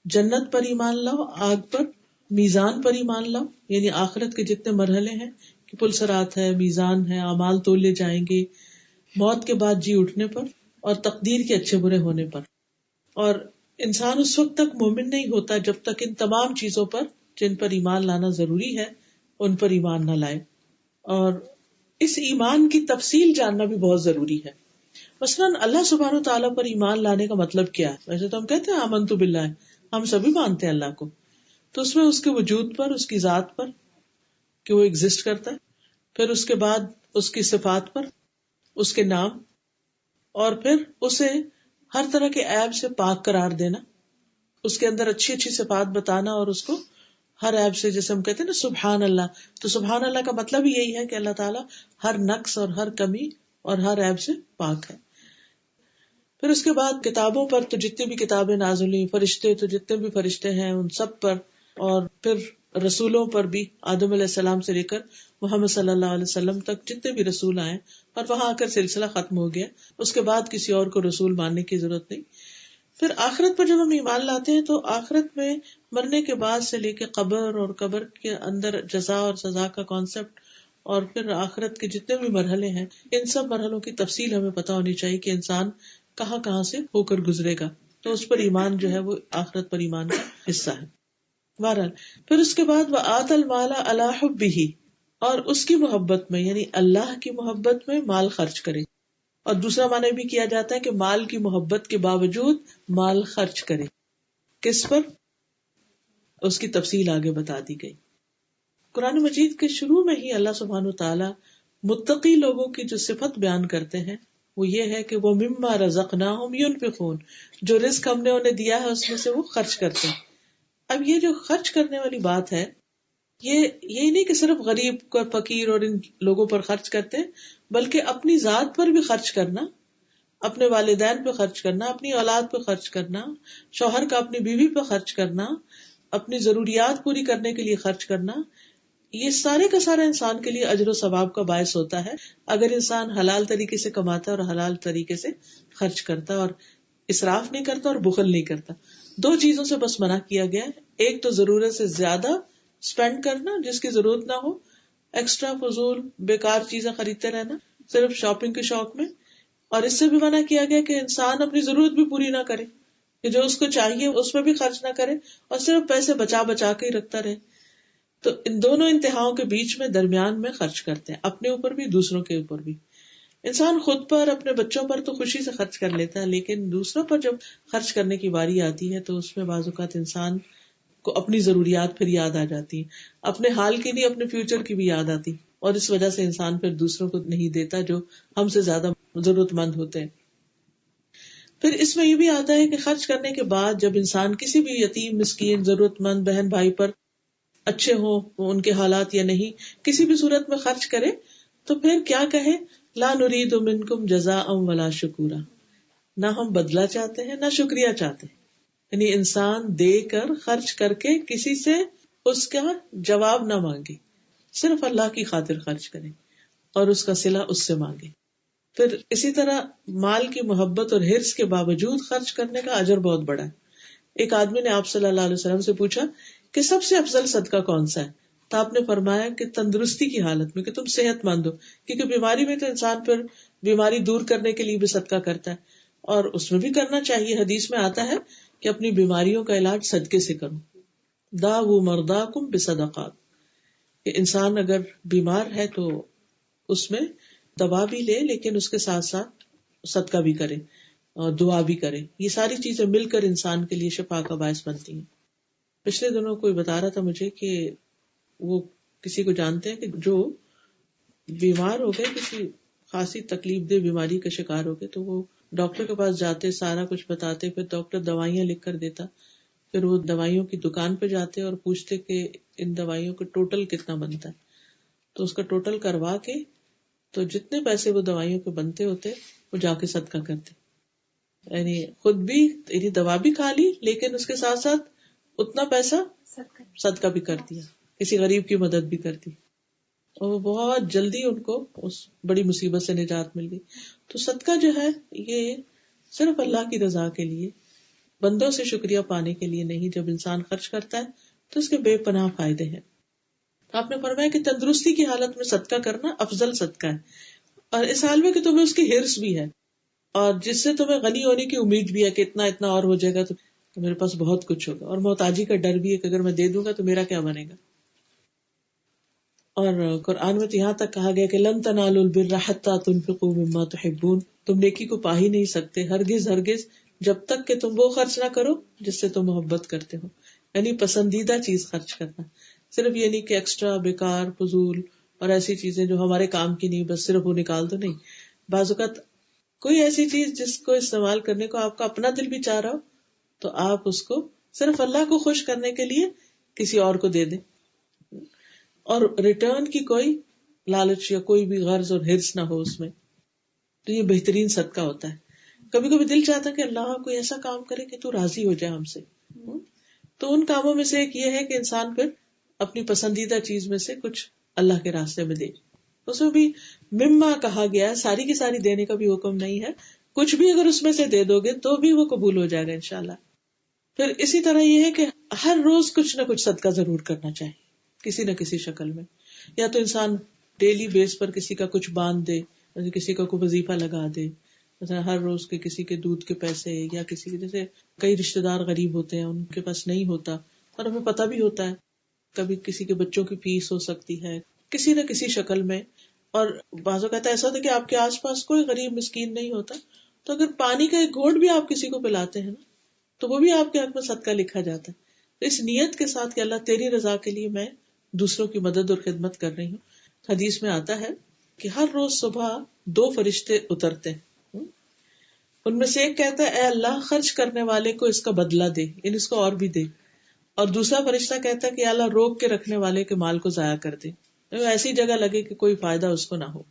جنت پر ایمان لاؤ، آگ پر، میزان پر ایمان لاؤ، یعنی آخرت کے جتنے مرحلے ہیں کہ پل صراط ہے، میزان ہے، اعمال تولے جائیں گے، موت کے بعد جی اٹھنے پر، اور تقدیر کے اچھے برے ہونے پر. اور انسان اس وقت تک مومن نہیں ہوتا جب تک ان تمام چیزوں پر جن پر ایمان لانا ضروری ہے ان پر ایمان نہ لائے. اور اس ایمان کی تفصیل جاننا بھی بہت ضروری ہے. مثلاً اللہ سبحانہ تعالیٰ پر ایمان لانے کا مطلب کیا ہے؟ ویسے تو ہم کہتے ہیں آمنت باللہ، ہم سبھی مانتے ہیں اللہ کو، تو اس میں اس کے وجود پر، اس کی ذات پر کہ وہ ایگزسٹ کرتا ہے، پھر اس کے بعد اس کی صفات پر، اس کے نام، اور پھر اسے ہر طرح کے عیب سے پاک قرار دینا، اس کے اندر اچھی اچھی صفات بتانا، اور اس کو ہر عیب سے، جیسے ہم کہتے ہیں نا سبحان اللہ، تو سبحان اللہ کا مطلب ہی یہی ہے کہ اللہ تعالیٰ ہر نقص اور ہر کمی اور ہر عیب سے پاک ہے۔ پھر اس کے بعد کتابوں پر تو جتنی بھی کتابیں نازل ہوئی، فرشتے تو جتنے بھی فرشتے ہیں ان سب پر، اور پھر رسولوں پر بھی، آدم علیہ السلام سے لے کر محمد صلی اللہ علیہ وسلم تک جتنے بھی رسول آئے، اور وہاں آ کر سلسلہ ختم ہو گیا، اس کے بعد کسی اور کو رسول ماننے کی ضرورت نہیں۔ پھر آخرت پر جب ہم ایمان لاتے ہیں تو آخرت میں مرنے کے بعد سے لے کے قبر اور قبر کے اندر جزا اور سزا کا کانسیپٹ، اور پھر آخرت کے جتنے بھی مرحلے ہیں، ان سب مرحلوں کی تفصیل ہمیں پتہ ہونی چاہیے کہ انسان کہاں کہاں سے ہو کر گزرے گا، تو اس پر ایمان جو ہے وہ آخرت پر ایمان کا حصہ ہے۔ بہرحال پھر اس کے بعد وَآتَى الْمَالَ عَلَى حُبِّهِ، اور اس کی محبت میں، یعنی اللہ کی محبت میں مال خرچ کرے، اور دوسرا معنی بھی کیا جاتا ہے کہ مال کی محبت کے باوجود مال خرچ کرے۔ کس پر؟ اس کی تفصیل آگے بتا دی گئی۔ قرآن مجید کے شروع میں ہی اللہ سبحانہ وتعالی متقی لوگوں کی جو صفت بیان کرتے ہیں وہ یہ ہے کہ وہ مما رزقناہم ينفقون، جو رزق ہم نے انہیں دیا ہے اس میں سے وہ خرچ کرتے ہیں۔ اب یہ جو خرچ کرنے والی بات ہے، یہ نہیں کہ صرف غریب اور فقیر اور ان لوگوں پر خرچ کرتے ہیں، بلکہ اپنی ذات پر بھی خرچ کرنا، اپنے والدین پہ خرچ کرنا، اپنی اولاد پہ خرچ کرنا، شوہر کا اپنی بیوی پہ خرچ کرنا، اپنی ضروریات پوری کرنے کے لیے خرچ کرنا، یہ سارے کا سارا انسان کے لیے اجر و ثواب کا باعث ہوتا ہے اگر انسان حلال طریقے سے کماتا ہے اور حلال طریقے سے خرچ کرتا اور اسراف نہیں کرتا اور بخل نہیں کرتا۔ دو چیزوں سے بس منع کیا گیا ہے، ایک تو ضرورت سے زیادہ اسپینڈ کرنا جس کی ضرورت نہ ہو، ایکسٹرا فضول بیکار چیزیں خریدتے رہنا صرف شاپنگ کے شوق میں، اور اس سے بھی منع کیا گیا کہ انسان اپنی ضرورت بھی پوری نہ کرے، کہ جو اس کو چاہیے اس میں بھی خرچ نہ کرے اور صرف پیسے بچا بچا کے ہی رکھتا رہے۔ تو ان دونوں انتہاؤں کے بیچ میں درمیان میں خرچ کرتے ہیں، اپنے اوپر بھی دوسروں کے اوپر بھی۔ انسان خود پر، اپنے بچوں پر تو خوشی سے خرچ کر لیتا ہے، لیکن دوسروں پر جب خرچ کرنے کی باری آتی ہے تو اس میں بعض اوقات انسان کو اپنی ضروریات پھر یاد آ جاتی ہیں، اپنے حال کی نہیں اپنے فیوچر کی بھی یاد آتی، اور اس وجہ سے انسان پھر دوسروں کو نہیں دیتا جو ہم سے زیادہ ضرورت مند ہوتے ہیں۔ پھر اس میں یہ بھی آتا ہے کہ خرچ کرنے کے بعد جب انسان کسی بھی یتیم، مسکین، ضرورت مند بہن بھائی پر، اچھے ہوں ان کے حالات یا نہیں، کسی بھی صورت میں خرچ کرے تو پھر کیا کہے، لا نرید منکم جزاء ولا شکورا، نہ ہم بدلہ چاہتے ہیں نہ شکریہ چاہتے ہیں، یعنی انسان دے کر، خرچ کر کے کسی سے اس کا جواب نہ مانگے، صرف اللہ کی خاطر خرچ کرے اور اس کا صلہ اس سے مانگے۔ پھر اسی طرح مال کی محبت اور حرص کے باوجود خرچ کرنے کا اجر بہت بڑا ہے۔ ایک آدمی نے آپ صلی اللہ علیہ وسلم سے پوچھا کہ سب سے افضل صدقہ کون سا ہے؟ تو آپ نے فرمایا کہ تندرستی کی حالت میں، کہ تم صحت مند ہو، کیونکہ بیماری میں تو انسان پھر بیماری دور کرنے کے لیے بھی صدقہ کرتا ہے، اور اس میں بھی کرنا چاہیے۔ حدیث میں آتا ہے کہ اپنی بیماریوں کا علاج صدقے سے کرو، داؤ مرضاکم بصدقات، کہ انسان اگر بیمار ہے تو اس میں دوا بھی لے لیکن اس کے ساتھ ساتھ صدقہ بھی کرے اور دعا بھی کرے، یہ ساری چیزیں مل کر انسان کے لیے شفا کا باعث بنتی ہیں۔ پچھلے دنوں کوئی بتا رہا تھا مجھے کہ وہ کسی کو جانتے ہیں کہ جو بیمار ہو گئے، کسی خاصی تکلیف دہ بیماری کا شکار ہو گئے، تو وہ ڈاکٹر کے پاس جاتے، سارا کچھ بتاتے، پھر ڈاکٹر دوائیاں لکھ کر دیتا، پھر وہ دوائیوں کی دکان پہ جاتے اور پوچھتے کہ ان دوائیوں کا ٹوٹل کتنا بنتا ہے، تو اس کا ٹوٹل کروا کے تو جتنے پیسے وہ دوائیوں کے بنتے ہوتے وہ جا کے صدقہ کرتے، یعنی خود بھی، یعنی دوا بھی کھا لی لیکن اس کے ساتھ ساتھ اتنا پیسہ صدقہ بھی کر دیا، کسی غریب کی مدد بھی کر دی، اور وہ بہت جلدی ان کو اس بڑی مصیبت سے نجات مل گئی۔ تو صدقہ جو ہے یہ صرف اللہ کی رضا کے لیے، بندوں سے شکریہ پانے کے لیے نہیں، جب انسان خرچ کرتا ہے تو اس کے بے پناہ فائدے ہیں۔ آپ نے فرمایا کہ تندرستی کی حالت میں صدقہ کرنا افضل صدقہ ہے، اور اس حال میں کہ تمہیں اس کی حرص بھی ہے اور جس سے تمہیں غنی ہونے کی امید بھی ہے کہ اتنا اتنا اور ہو جائے گا تو میرے پاس بہت کچھ ہوگا، اور محتاجی کا ڈر بھی ہے کہ اگر میں دے دوں گا تو میرا کیا بنے گا۔ اور قرآن میں تو یہاں تک کہا گیا کہ لن تنالوا البر حتى تنفقوا مما تحبون، تم نیکی کو پا ہی نہیں سکتے ہرگز ہرگز جب تک کہ تم وہ خرچ نہ کرو جس سے تم محبت کرتے ہو، یعنی پسندیدہ چیز خرچ کرنا، صرف یہ نہیں کہ ایکسٹرا بیکار فضول اور ایسی چیزیں جو ہمارے کام کی نہیں، بس صرف وہ نکال دو، نہیں۔ بعض اوقات کوئی ایسی چیز جس کو استعمال کرنے کو آپ کا اپنا دل بھی چاہ رہا ہو تو آپ اس کو صرف اللہ کو خوش کرنے کے لیے کسی اور کو دے دیں، اور ریٹرن کی کوئی لالچ یا کوئی بھی غرض اور حرص نہ ہو اس میں. تو یہ بہترین صدقہ ہوتا ہے. کبھی کبھی دل چاہتا ہے کہ اللہ کوئی ایسا کام کرے کہ تو راضی ہو جائے ہم سے، تو ان کاموں میں سے ایک یہ ہے کہ انسان پھر اپنی پسندیدہ چیز میں سے کچھ اللہ کے راستے میں دے. اس میں بھی مما کہا گیا ہے، ساری کی ساری دینے کا بھی حکم نہیں ہے، کچھ بھی اگر اس میں سے دے دو گے تو بھی وہ قبول ہو جائے گا انشاءاللہ. پھر اسی طرح یہ ہے کہ ہر روز کچھ نہ کچھ صدقہ ضرور کرنا چاہیے کسی نہ کسی شکل میں. یا تو انسان ڈیلی بیس پر کسی کا کچھ باندھ دے، کسی کا کوئی وظیفہ لگا دے، مثلا ہر روز کے کسی کے دودھ کے پیسے، یا کسی کے جیسے کئی رشتے دار غریب ہوتے ہیں ان کے پاس نہیں ہوتا اور ہمیں پتہ بھی ہوتا ہے، کبھی کسی کے بچوں کی فیس ہو سکتی ہے کسی نہ کسی شکل میں. اور بعض اوقات ایسا ہوتا ہے کہ آپ کے آس پاس کوئی غریب مسکین نہیں ہوتا، تو اگر پانی کا ایک گھونٹ بھی آپ کسی کو پلاتے ہیں نا تو وہ بھی آپ کے حق میں صدقہ لکھا جاتا ہے. تو اس نیت کے ساتھ کہ اللہ تیری رضا کے لیے میں دوسروں کی مدد اور خدمت کر رہی ہوں. حدیث میں آتا ہے کہ ہر روز صبح 2 فرشتے اترتے ہیں، ان میں سے ایک کہتا ہے اے اللہ خرچ کرنے والے کو اس کا بدلہ دے، اس کو اور بھی دے، اور دوسرا فرشتہ کہتا ہے کہ اللہ روک کے رکھنے والے کے مال کو ضائع کر دے، ایسی جگہ لگے کہ کوئی فائدہ اس کو نہ ہو.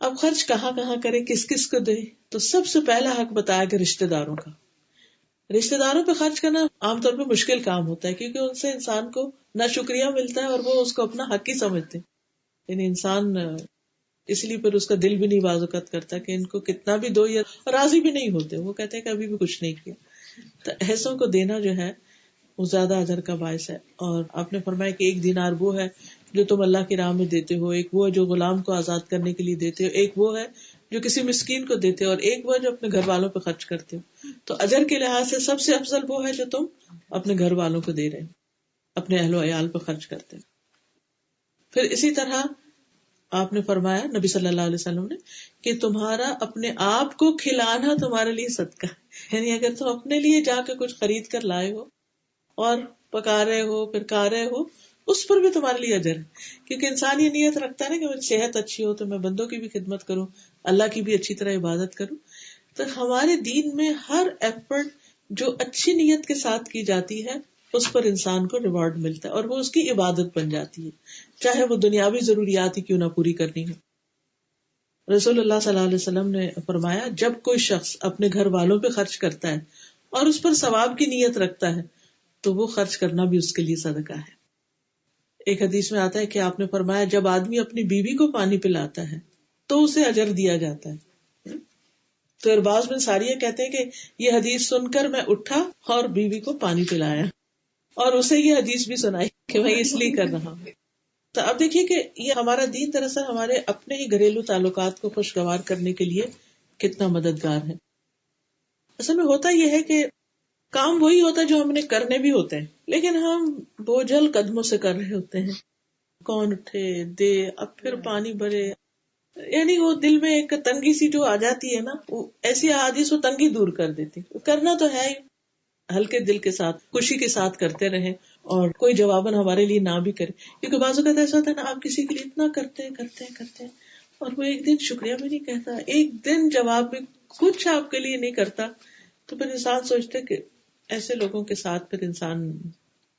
اب خرچ کہاں کہاں کرے، کس کس کو دے؟ تو سب سے پہلا حق بتایا کہ رشتے داروں کا. رشتے داروں پہ خرچ کرنا عام طور پہ مشکل کام ہوتا ہے، کیونکہ ان سے انسان کو نہ شکریہ ملتا ہے اور وہ اس کو اپنا حق ہی سمجھتے ہیں. یعنی انسان اس لیے پھر اس کا دل بھی نہیں بازوقت کرتا کہ ان کو کتنا بھی دو، یا راضی بھی نہیں ہوتے، وہ کہتے ہیں کہ ابھی بھی کچھ نہیں کیا. تو ایسوں کو دینا جو ہے وہ زیادہ اجر کا باعث ہے. اور آپ نے فرمایا کہ 1 دینار وہ ہے جو تم اللہ کی راہ میں دیتے ہو، ایک وہ جو غلام کو آزاد کرنے کے لیے دیتے ہو، ایک وہ ہے جو کسی مسکین کو دیتے ہو، اور ایک وہ جو اپنے گھر والوں پہ خرچ کرتے ہو. تو اجر کے لحاظ سے سب سے افضل وہ ہے جو تم اپنے گھر والوں کو دے رہے ہو، اپنے اہل و عیال پہ خرچ کرتے ہو. پھر اسی طرح آپ نے فرمایا نبی صلی اللہ علیہ وسلم نے کہ تمہارا اپنے آپ کو کھلانا تمہارے لیے صدقہ ہے. یعنی اگر تم اپنے لیے جا کے کچھ خرید کر لائے ہو اور پکا رہے ہو پھر کھا رہے ہو، اس پر بھی تمہارے لیے اجر ہے. کیونکہ انسان یہ نیت رکھتا ہے نا کہ میری صحت اچھی ہو تو میں بندوں کی بھی خدمت کروں، اللہ کی بھی اچھی طرح عبادت کروں. تو ہمارے دین میں ہر ایفرٹ جو اچھی نیت کے ساتھ کی جاتی ہے اس پر انسان کو ریوارڈ ملتا ہے اور وہ اس کی عبادت بن جاتی ہے، چاہے وہ دنیاوی ضروریات ہی کیوں نہ پوری کرنی ہو. رسول اللہ صلی اللہ علیہ وسلم نے فرمایا جب کوئی شخص اپنے گھر والوں پہ خرچ کرتا ہے اور اس پر ثواب کی نیت رکھتا ہے تو وہ خرچ کرنا بھی اس کے لیے صدقہ ہے. ایک حدیث میں آتا ہے کہ آپ نے فرمایا جب آدمی اپنی بیوی کو پانی پلاتا ہے تو اسے اجر دیا جاتا ہے. تو ارباز بن ساریہ کہتے ہیں کہ یہ حدیث سن کر میں اٹھا اور بیوی کو پانی پلایا اور اسے یہ حدیث بھی سنائی کہ میں اس لیے کر رہا ہوں. تو اب دیکھیے کہ یہ ہمارا دین دراصل ہمارے اپنے ہی گھریلو تعلقات کو خوشگوار کرنے کے لیے کتنا مددگار ہے. اصل میں ہوتا یہ ہے کہ کام وہی ہوتا ہے جو ہم نے کرنے بھی ہوتے ہیں، لیکن ہم بوجھل قدموں سے کر رہے ہوتے ہیں. کون اٹھے دے، اب پھر پانی بھرے، یعنی وہ دل میں ایک تنگی سی جو آ جاتی ہے نا، وہ ایسی احادیث وہ تنگی دور کر دیتی. کرنا تو ہے ہی، ہلکے دل کے ساتھ خوشی کے ساتھ کرتے رہیں اور کوئی جواباً ہمارے لیے نہ بھی کرے. کیونکہ بعض اوقات ایسا ہوتا ہے نا، آپ کسی کے لیے اتنا کرتے اور وہ ایک دن شکریہ بھی نہیں کہتا، ایک دن جواب بھی کچھ آپ کے لیے نہیں کرتا، تو پھر انسان سوچتے کہ ایسے لوگوں کے ساتھ پھر انسان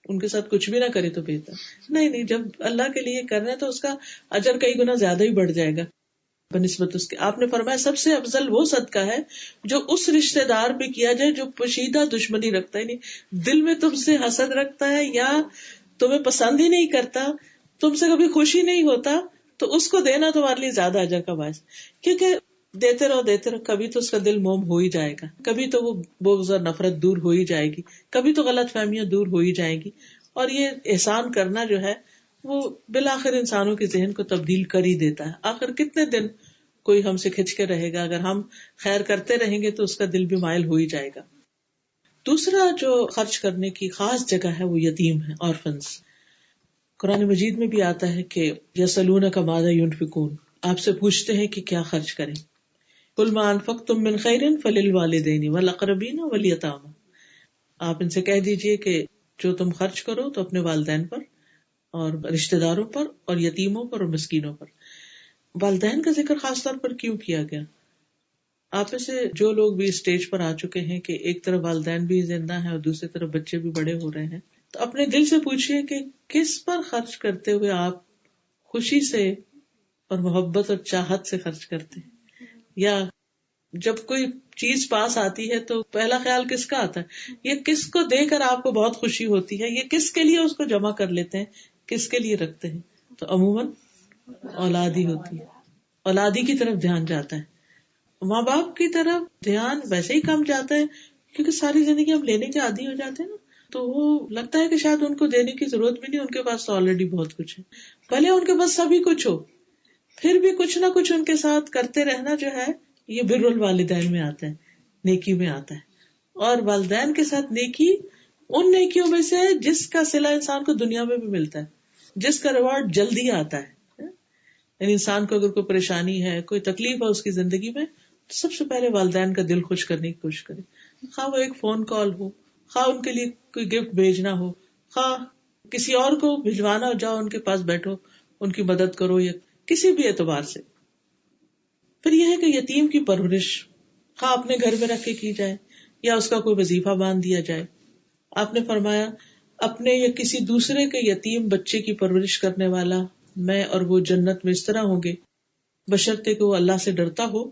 ان کے ساتھ کچھ بھی نہ کرے تو بہتر. نہیں، جب اللہ کے لیے کر رہے ہیں تو اس کا اجر کئی گنا زیادہ ہی بڑھ جائے گا بنسبت اس کے. آپ نے فرمایا سب سے افضل وہ صدقہ ہے جو اس رشتے دار پہ کیا جائے جو پوشیدہ دشمنی رکھتا ہے، نہیں دل میں تم سے حسد رکھتا ہے یا تمہیں پسند ہی نہیں کرتا، تم سے کبھی خوشی نہیں ہوتا، تو اس کو دینا تمہارے لیے زیادہ اجر کا باعث. کیونکہ دیتے رہو کبھی تو اس کا دل موم ہو ہی جائے گا، کبھی تو وہ بغض اور نفرت دور ہو ہی جائے گی، کبھی تو غلط فہمیاں دور ہو ہی جائیں گی. اور یہ احسان کرنا جو ہے وہ بالآخر انسانوں کے ذہن کو تبدیل کر ہی دیتا ہے. آخر کتنے دن کوئی ہم سے کھچ کے رہے گا؟ اگر ہم خیر کرتے رہیں گے تو اس کا دل بھی مائل ہو ہی جائے گا. دوسرا جو خرچ کرنے کی خاص جگہ ہے وہ یتیم ہے، آرفنز. قرآن مجید میں بھی آتا ہے کہ یسألونک ماذا ينفقون، آپ سے پوچھتے ہیں کہ کیا خرچ کریں. قل ما انفقتم من خیر فللوالدین والاقربین والیتامى، آپ ان سے کہہ دیجئے کہ جو تم خرچ کرو تو اپنے والدین پر اور رشتہ داروں پر اور یتیموں پر اور مسکینوں پر. والدین کا ذکر خاص طور پر کیوں کیا گیا؟ آپ میں سے جو لوگ بھی اسٹیج پر آ چکے ہیں کہ ایک طرف والدین بھی زندہ ہیں اور دوسری طرف بچے بھی بڑے ہو رہے ہیں، تو اپنے دل سے پوچھئے کہ کس پر خرچ کرتے ہوئے آپ خوشی سے اور محبت اور چاہت سے خرچ کرتے ہیں، یا جب کوئی چیز پاس آتی ہے تو پہلا خیال کس کا آتا ہے، یہ کس کو دے کر آپ کو بہت خوشی ہوتی ہے، یہ کس کے لیے اس کو جمع کر لیتے ہیں، کس کے لیے رکھتے ہیں؟ تو عموماً اولاد ہی ہوتی ہے، اولاد ہی کی طرف دھیان جاتا ہے. ماں باپ کی طرف دھیان ویسے ہی کم جاتا ہے کیونکہ ساری زندگی ہم لینے کے عادی ہو جاتے ہیں نا، تو وہ لگتا ہے کہ شاید ان کو دینے کی ضرورت بھی نہیں، ان کے پاس تو آلریڈی بہت کچھ ہے. بھلے ان کے پاس سبھی کچھ ہو، پھر بھی کچھ نہ کچھ ان کے ساتھ کرتے رہنا جو ہے یہ بر الوالدین میں آتا ہے، نیکی میں آتا ہے. اور والدین کے ساتھ نیکی ان نیکیوں میں سے جس کا صلہ انسان کو دنیا میں بھی ملتا ہے، جس کا ریوارڈ جلدی آتا ہے. یعنی انسان کو اگر کوئی پریشانی ہے، کوئی تکلیف ہے اس کی زندگی میں، تو سب سے پہلے والدین کا دل خوش کرنے کی کوشش کرے، خواہ وہ ایک فون کال ہو، خواہ ان کے لیے کوئی گفٹ بھیجنا ہو، خواہ کسی اور کو بھجوانا ہو، جاؤ ان کے پاس بیٹھو ان کی مدد کرو، یا کسی بھی اعتبار سے. پھر یہ ہے کہ یتیم کی پرورش خواہ اپنے گھر میں رکھ کے کی جائے یا اس کا کوئی وظیفہ باندھ دیا جائے. آپ نے فرمایا اپنے یا کسی دوسرے کے یتیم بچے کی پرورش کرنے والا میں اور وہ جنت میں اس طرح ہوں گے بشرطے کہ وہ اللہ سے ڈرتا ہو.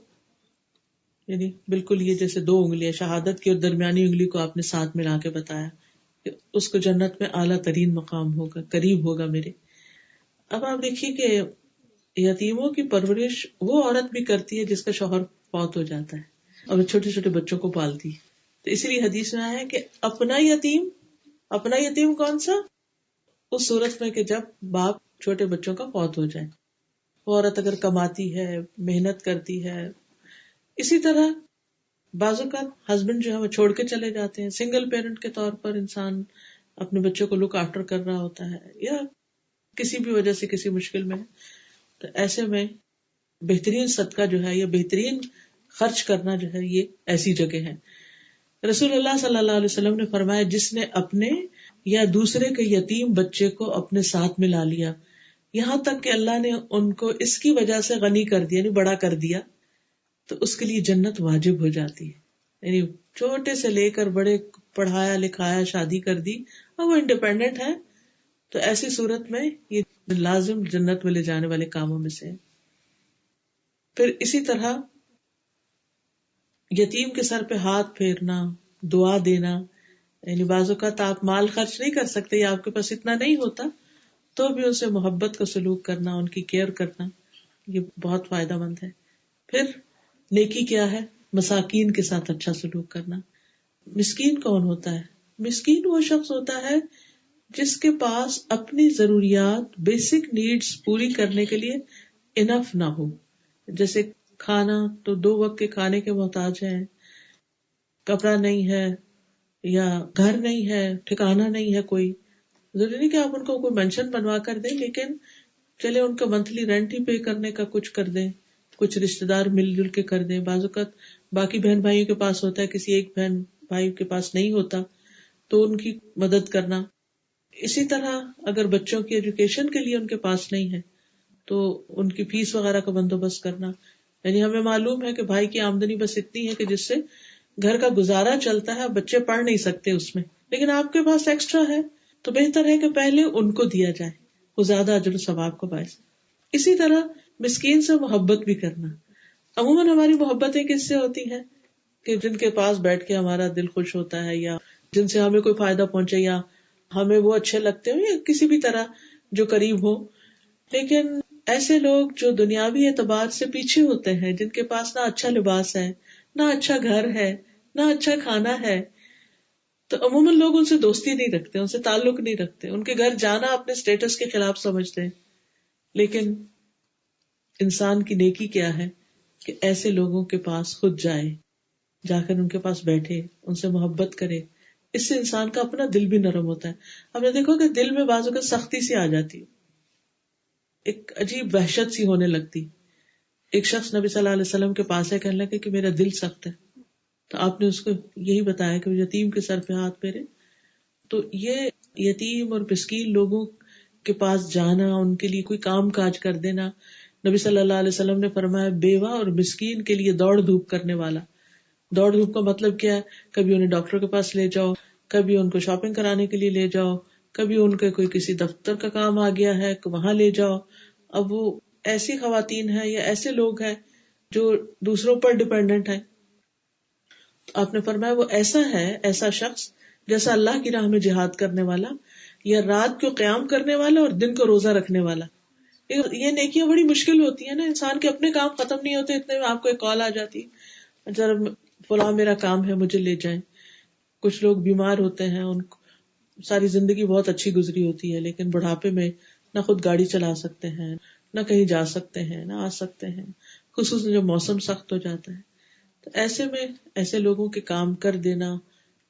یعنی بالکل یہ جیسے 2 انگلیاں شہادت کی اور درمیانی انگلی کو آپ نے ساتھ ملا کے بتایا کہ اس کو جنت میں اعلیٰ ترین مقام ہوگا، قریب ہوگا میرے. اب آپ دیکھیے کہ یتیموں کی پرورش وہ عورت بھی کرتی ہے جس کا شوہر فوت ہو جاتا ہے اور وہ چھوٹے چھوٹے بچوں کو پالتی ہے. تو اسی لیے حدیث میں آیا ہے کہ اپنا یتیم کون سا؟ اس صورت میں کہ جب باپ چھوٹے بچوں کا فوت ہو جائے. وہ عورت اگر کماتی ہے، محنت کرتی ہے. اسی طرح بعض اوقات ہسبینڈ جو ہے وہ چھوڑ کے چلے جاتے ہیں، سنگل پیرنٹ کے طور پر انسان اپنے بچوں کو لک آفٹر کر رہا ہوتا ہے یا کسی بھی وجہ سے کسی مشکل میں ہے. تو ایسے میں بہترین صدقہ جو ہے یا بہترین خرچ کرنا جو ہے یہ ایسی جگہ ہے. رسول اللہ صلی اللہ علیہ وسلم نے فرمایا جس نے اپنے یا دوسرے کے یتیم بچے کو اپنے ساتھ ملا لیا یہاں تک کہ اللہ نے ان کو اس کی وجہ سے غنی کر دیا، یعنی بڑا کر دیا، تو اس کے لیے جنت واجب ہو جاتی ہے. یعنی چھوٹے سے لے کر بڑے پڑھایا لکھایا، شادی کر دی اور وہ انڈیپینڈنٹ ہے، تو ایسی صورت میں یہ لازم جنت میں لے جانے والے کاموں میں سے. پھر اسی طرح یتیم کے سر پہ ہاتھ پھیرنا، دعا دینا. یعنی بعض اوقات آپ مال خرچ نہیں کر سکتے یا آپ کے پاس اتنا نہیں ہوتا، تو بھی ان سے محبت کا سلوک کرنا، ان کی کیئر کرنا، یہ بہت فائدہ مند ہے. پھر نیکی کیا ہے؟ مساکین کے ساتھ اچھا سلوک کرنا. مسکین کون ہوتا ہے؟ مسکین وہ شخص ہوتا ہے جس کے پاس اپنی ضروریات، بیسک نیڈز پوری کرنے کے لیے انف نہ ہو. جیسے کھانا تو 2 وقت کے کھانے کے محتاج ہیں، کپڑا نہیں ہے یا گھر نہیں ہے، ٹھکانا نہیں ہے، کوئی ضروری نہیں کہ آپ ان کو کوئی مینشن بنوا کر دیں، لیکن چلے ان کا منتھلی رینٹ ہی پے کرنے کا کچھ کر دیں، کچھ رشتے دار مل جل کے کر دیں. بعض اوقات باقی بہن بھائیوں کے پاس ہوتا ہے، کسی ایک بہن بھائی کے پاس نہیں ہوتا، تو ان کی مدد کرنا. اسی طرح اگر بچوں کی ایجوکیشن کے لیے ان کے پاس نہیں ہے تو ان کی فیس وغیرہ کا بندوبست کرنا. یعنی ہمیں معلوم ہے کہ بھائی کی آمدنی بس اتنی ہے کہ جس سے گھر کا گزارا چلتا ہے، بچے پڑھ نہیں سکتے اس میں، لیکن آپ کے پاس ایکسٹرا ہے تو بہتر ہے کہ پہلے ان کو دیا جائے، وہ زیادہ اجر و ثواب کا باعث. اسی طرح مسکین سے محبت بھی کرنا. عموماً ہماری محبتیں کس سے ہوتی ہیں؟ کہ جن کے پاس بیٹھ کے ہمارا دل خوش ہوتا ہے یا جن سے ہمیں کوئی فائدہ پہنچے یا ہمیں وہ اچھے لگتے ہو یا کسی بھی طرح جو قریب ہو. لیکن ایسے لوگ جو دنیاوی اعتبار سے پیچھے ہوتے ہیں، جن کے پاس نہ اچھا لباس ہے، نہ اچھا گھر ہے، نہ اچھا کھانا ہے، تو عموماً لوگ ان سے دوستی نہیں رکھتے، ان سے تعلق نہیں رکھتے، ان کے گھر جانا اپنے سٹیٹس کے خلاف سمجھتے ہیں. لیکن انسان کی نیکی کیا ہے کہ ایسے لوگوں کے پاس خود جائے، جا کر ان کے پاس بیٹھے، ان سے محبت کرے. اس سے انسان کا اپنا دل بھی نرم ہوتا ہے. ہم نے دیکھو کہ دل میں بعض اوقات سختی سی آ جاتی ہے، ایک عجیب وحشت سی ہونے لگتی. ایک شخص نبی صلی اللہ علیہ وسلم کے پاس ہے، کہنے لگے کہ میرا دل سخت ہے، تو آپ نے اس کو یہی بتایا کہ یتیم کے سر پہ ہاتھ پھیرے. تو یہ یتیم اور مسکین لوگوں کے پاس جانا، ان کے لیے کوئی کام کاج کر دینا، نبی صلی اللہ علیہ وسلم نے فرمایا بیوہ اور مسکین کے لیے دوڑ دھوپ کرنے والا. دوڑ دھوپ کا مطلب کیا ہے؟ کبھی انہیں ڈاکٹر کے پاس لے جاؤ، کبھی ان کو شاپنگ کرانے کے لیے لے جاؤ، کبھی ان کے کوئی کسی دفتر کا کام آ گیا ہے وہاں لے جاؤ. اب وہ ایسی خواتین ہیں یا ایسے لوگ ہیں جو دوسروں پر ڈیپینڈنٹ ہیں. آپ نے فرمایا وہ ایسا ہے، ایسا شخص جیسا اللہ کی راہ میں جہاد کرنے والا یا رات کو قیام کرنے والا اور دن کو روزہ رکھنے والا. یہ نیکیاں بڑی مشکل ہوتی ہیں نا، انسان کے اپنے کام ختم نہیں ہوتے اتنے میں آپ کو ایک کال آ جاتی ہے ذرا فلاں میرا کام ہے مجھے لے جائیں. کچھ لوگ بیمار ہوتے ہیں، ان کو ساری زندگی بہت اچھی گزری ہوتی ہے لیکن بڑھاپے میں نہ خود گاڑی چلا سکتے ہیں، نہ کہیں جا سکتے ہیں، نہ آ سکتے ہیں، خصوصاً جب موسم سخت ہو جاتا ہے. تو ایسے میں ایسے لوگوں کے کام کر دینا،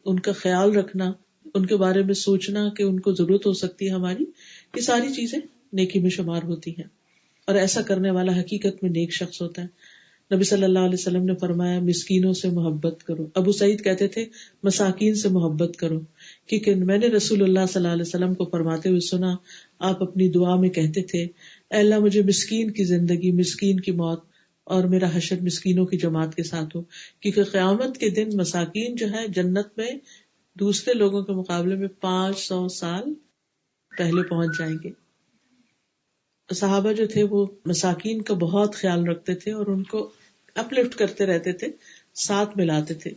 ان کا خیال رکھنا، ان کے بارے میں سوچنا کہ ان کو ضرورت ہو سکتی ہے ہماری، یہ ساری چیزیں نیکی میں شمار ہوتی ہیں. اور ایسا کرنے والا حقیقت میں نیک شخص ہوتا ہے. نبی صلی اللہ علیہ وسلم نے فرمایا مسکینوں سے محبت کرو. ابو سعید کہتے تھے مساکین سے محبت کرو، کیونکہ میں نے رسول اللہ صلی اللہ علیہ وسلم کو فرماتے ہوئے سنا، آپ اپنی دعا میں کہتے تھے اے اللہ مجھے مسکین کی زندگی، مسکین کی موت اور میرا حشر مسکینوں کی جماعت کے ساتھ ہو، کیونکہ قیامت کے دن مساکین جو ہے جنت میں دوسرے لوگوں کے مقابلے میں 500 سال پہلے پہنچ جائیں گے. صحابہ جو تھے وہ مساکین کا بہت خیال رکھتے تھے اور ان کو اپلفٹ کرتے رہتے تھے، ساتھ ملاتے تھے.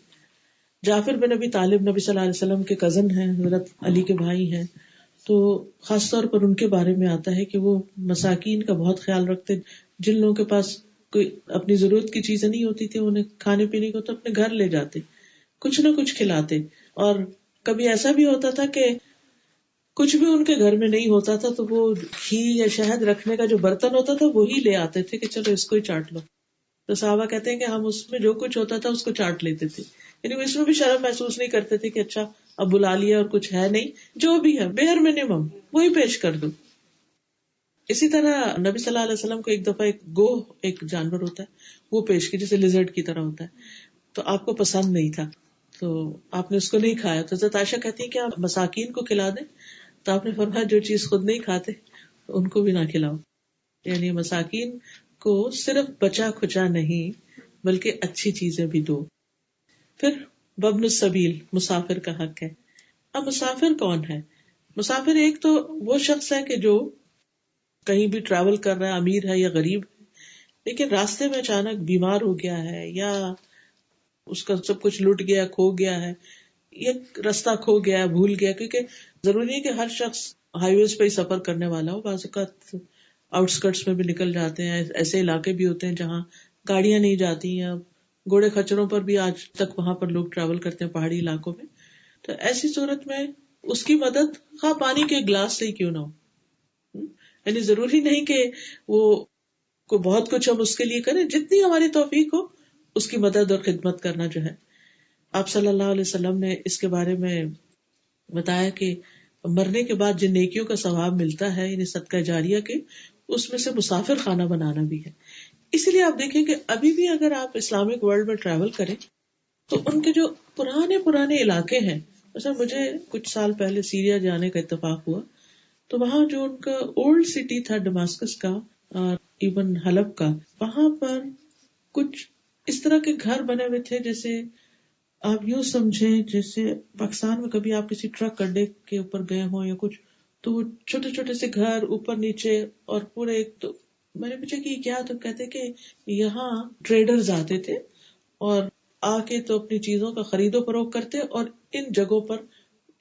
جعفر بن ابی طالب نبی صلی اللہ علیہ وسلم کے کزن ہیں، حضرت علی کے بھائی ہیں، تو خاص طور پر ان کے بارے میں آتا ہے کہ وہ مساکین کا بہت خیال رکھتے. جن لوگوں کے پاس کوئی اپنی ضرورت کی چیزیں نہیں ہوتی تھی انہیں کھانے پینے کو تو اپنے گھر لے جاتے، کچھ نہ کچھ کھلاتے. اور کبھی ایسا بھی ہوتا تھا کہ کچھ بھی ان کے گھر میں نہیں ہوتا تھا تو وہ گھی یا شہد رکھنے کا جو برتن ہوتا تھا وہی لے آتے تھے کہ چلو اس کو ہی چاٹ لو. تو صحابہ کہتے ہیں کہ ہم اس میں جو کچھ ہوتا تھا اس کو چاٹ لیتے تھے، یعنی اس میں بھی شرم محسوس نہیں کرتے تھے کہ اچھا اب بلا لیا اور کچھ ہے نہیں، جو بھی ہے بیئر منیمم وہی پیش کر دو. اسی طرح نبی صلی اللہ علیہ وسلم کو ایک دفعہ ایک گوہ، ایک جانور ہوتا ہے، وہ پیش کی جیسے لیزرڈ کی طرح ہوتا ہے، تو آپ کو پسند نہیں تھا تو آپ نے اس کو نہیں کھایا. تو حضرت عائشہ کہتی ہے کہ آپ مساکین کو کھلا دیں، تو آپ نے فرمایا جو چیز خود نہیں کھاتے ان کو بھی نہ کھلاؤ. یعنی مساکین کو صرف بچا کھچا نہیں بلکہ اچھی چیزیں بھی دو. پھر وابن السبیل، مسافر کا حق ہے. اب مسافر کون ہے؟ مسافر ایک تو وہ شخص ہے کہ جو کہیں بھی ٹریول کر رہا ہے، امیر ہے یا غریب ہے، لیکن راستے میں اچانک بیمار ہو گیا ہے یا اس کا سب کچھ لٹ گیا، کھو گیا ہے، یا راستہ کھو گیا، بھول گیا. کیونکہ ضروری ہے کہ ہر شخص ہائی ویز پہ ہی سفر کرنے والا ہو. بعض اوقات آؤٹ اسکرٹس میں بھی نکل جاتے ہیں، ایسے علاقے بھی ہوتے ہیں جہاں گاڑیاں نہیں جاتی ہیں، گھوڑے خچروں پر بھی آج تک وہاں پر لوگ ٹریول کرتے ہیں پہاڑی علاقوں میں. تو ایسی صورت میں اس کی مدد خواہ پانی کے گلاس سے ہی کیوں نہ ہو، یعنی ضروری نہیں کہ وہ کو بہت کچھ ہم اس کے لیے کریں، جتنی ہماری توفیق ہو اس کی مدد اور خدمت کرنا جو ہے. آپ صلی اللہ علیہ وسلم نے اس کے بارے میں بتایا کہ مرنے کے بعد جن نیکیوں کا ثواب ملتا ہے یعنی صدقہ جاریہ کے، اس میں سے مسافر خانہ بنانا بھی ہے. اسی لیے آپ دیکھیں کہ ابھی بھی اگر آپ اسلامک ورلڈ میں ٹریول کریں تو ان کے جو پرانے علاقے ہیں، مثلا مجھے کچھ سال پہلے سیریا جانے کا اتفاق ہوا، تو وہاں جو ان کا اولڈ سٹی تھا ڈماسکس کا اور ایون حلب کا، وہاں پر کچھ اس طرح کے گھر بنے ہوئے تھے جیسے آپ یوں سمجھیں جیسے پاکستان میں کبھی آپ کسی ٹرک اڈے کے اوپر گئے ہوں یا کچھ، تو وہ چھوٹے چھوٹے سے گھر اوپر نیچے اور پورے ایک. تو میں نے پوچھا کہ کیا؟ تو کہتے کہ یہاں ٹریڈرز آتے تھے اور آ کے تو اپنی چیزوں کا خرید و فروخت کرتے، اور ان جگہوں پر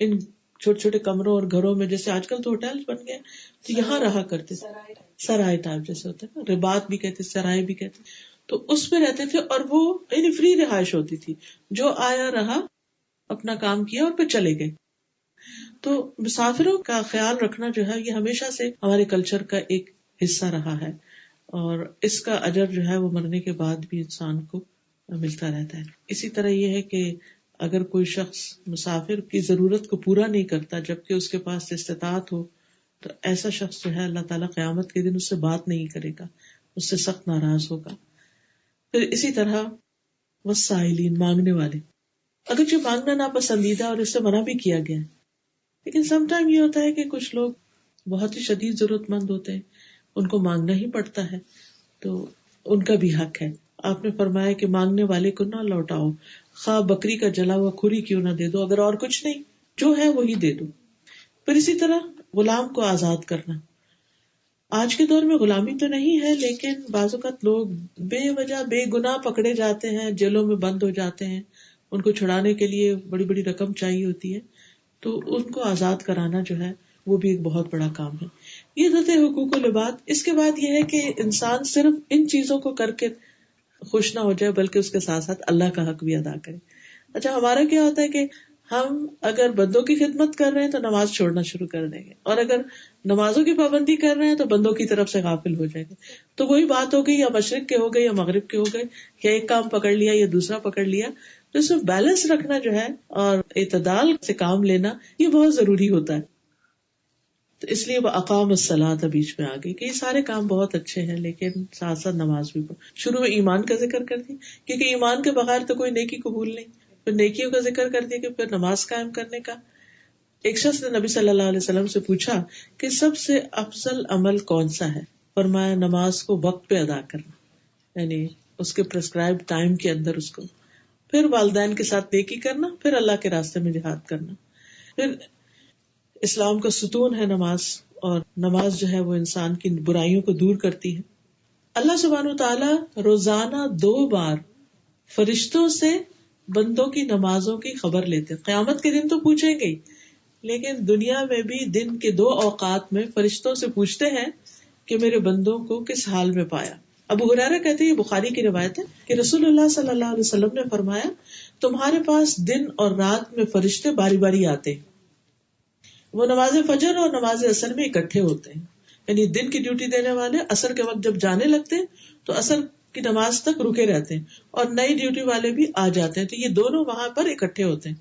ان چھوٹے چھوٹے کمروں اور گھروں میں، جیسے آج کل تو ہوٹل بن گئے، تو یہاں رہا کرتے. سرائے ٹائپ جیسے ہوتا ہے نا، رباط بھی کہتے، سرائے بھی کہتے، تو اس میں رہتے تھے. اور وہ یعنی فری رہائش ہوتی تھی، جو آیا رہا اپنا کام کیا اور پھر چلے گئے. تو مسافروں کا خیال رکھنا جو ہے یہ ہمیشہ سے ہمارے کلچر کا ایک حصہ رہا ہے، اور اس کا اجر جو ہے وہ مرنے کے بعد بھی انسان کو ملتا رہتا ہے. اسی طرح یہ ہے کہ اگر کوئی شخص مسافر کی ضرورت کو پورا نہیں کرتا جبکہ اس کے پاس استطاعت ہو، تو ایسا شخص جو ہے اللہ تعالیٰ قیامت کے دن اس سے بات نہیں کرے گا، اس سے سخت ناراض ہوگا. پھر اسی طرح والسائلین، مانگنے والے. اگرچہ مانگنا ناپسندیدہ اور اس سے منع بھی کیا گیا ہے، لیکن سم ٹائم یہ ہوتا ہے کہ کچھ لوگ بہت ہی شدید ضرورت مند ہوتے ہیں، ان کو مانگنا ہی پڑتا ہے. تو ان کا بھی حق ہے. آپ نے فرمایا کہ مانگنے والے کو نہ لوٹاؤ، خواہ بکری کا جلا ہوا کھری کیوں نہ دے دو، اگر اور کچھ نہیں جو ہے وہی دے دو. پھر اسی طرح غلام کو آزاد کرنا. آج کے دور میں غلامی تو نہیں ہے، لیکن بعض اوقات لوگ بے وجہ بے گناہ پکڑے جاتے ہیں، جیلوں میں بند ہو جاتے ہیں، ان کو چھڑانے کے لیے بڑی بڑی رقم چاہیے ہوتی ہے، تو ان کو آزاد کرانا جو ہے وہ بھی ایک بہت بڑا کام ہے. یہ تو تھے حقوق و لباد. اس کے بعد یہ ہے کہ انسان صرف ان چیزوں کو کر کے خوش نہ ہو جائے، بلکہ اس کے ساتھ ساتھ اللہ کا حق بھی ادا کرے. اچھا، ہمارا کیا ہوتا ہے کہ ہم اگر بندوں کی خدمت کر رہے ہیں تو نماز چھوڑنا شروع کر دیں گے، اور اگر نمازوں کی پابندی کر رہے ہیں تو بندوں کی طرف سے غافل ہو جائیں گے. تو وہی بات ہو گئی، یا مشرق کے ہو گئے یا مغرب کے ہو گئے، یا ایک کام پکڑ لیا یا دوسرا پکڑ لیا. تو اس میں بیلنس رکھنا جو ہے اور اعتدال سے کام لینا یہ بہت ضروری ہوتا ہے. تو اس لیے وہ اقام الصلاۃ بیچ میں آ گئی کہ یہ سارے کام بہت اچھے ہیں، لیکن ساتھ ساتھ نماز بھی شروع میں ایمان کا ذکر کر دی، کیونکہ ایمان کے بغیر تو کوئی نیکی قبول نہیں. پھر نیکیوں کا ذکر کر دیا کہ پھر نماز قائم کرنے کا. ایک شخص نے نبی صلی اللہ علیہ وسلم سے پوچھا کہ سب سے افضل عمل کون سا ہے؟ فرمایا نماز کو وقت پہ ادا کرنا، یعنی اس کے پرسکرائب ٹائم کے اندر اس کو. پھر والدین کے ساتھ نیکی کرنا، پھر اللہ کے راستے میں جہاد کرنا. پھر اسلام کا ستون ہے نماز، اور نماز جو ہے وہ انسان کی برائیوں کو دور کرتی ہے. اللہ سبحانہ وتعالی روزانہ 2 بار فرشتوں سے بندوں کی نمازوں کی خبر لیتے ہیں. قیامت کے دن تو پوچھیں گے، لیکن دنیا میں بھی دن کے 2 اوقات میں فرشتوں سے پوچھتے ہیں کہ میرے بندوں کو کس حال میں پایا. ابو ہریرہ کہتے ہیں، یہ بخاری کی روایت ہے کہ رسول اللہ صلی اللہ علیہ وسلم نے فرمایا تمہارے پاس دن اور رات میں فرشتے باری باری آتے ہیں. وہ نماز فجر اور نماز عصر میں اکٹھے ہوتے ہیں، یعنی دن کی ڈیوٹی دینے والے عصر کے وقت جب جانے لگتے ہیں تو عصر کی نماز تک رکے رہتے ہیں، اور نئی ڈیوٹی والے بھی آ جاتے ہیں، تو یہ دونوں وہاں پر اکٹھے ہوتے ہیں.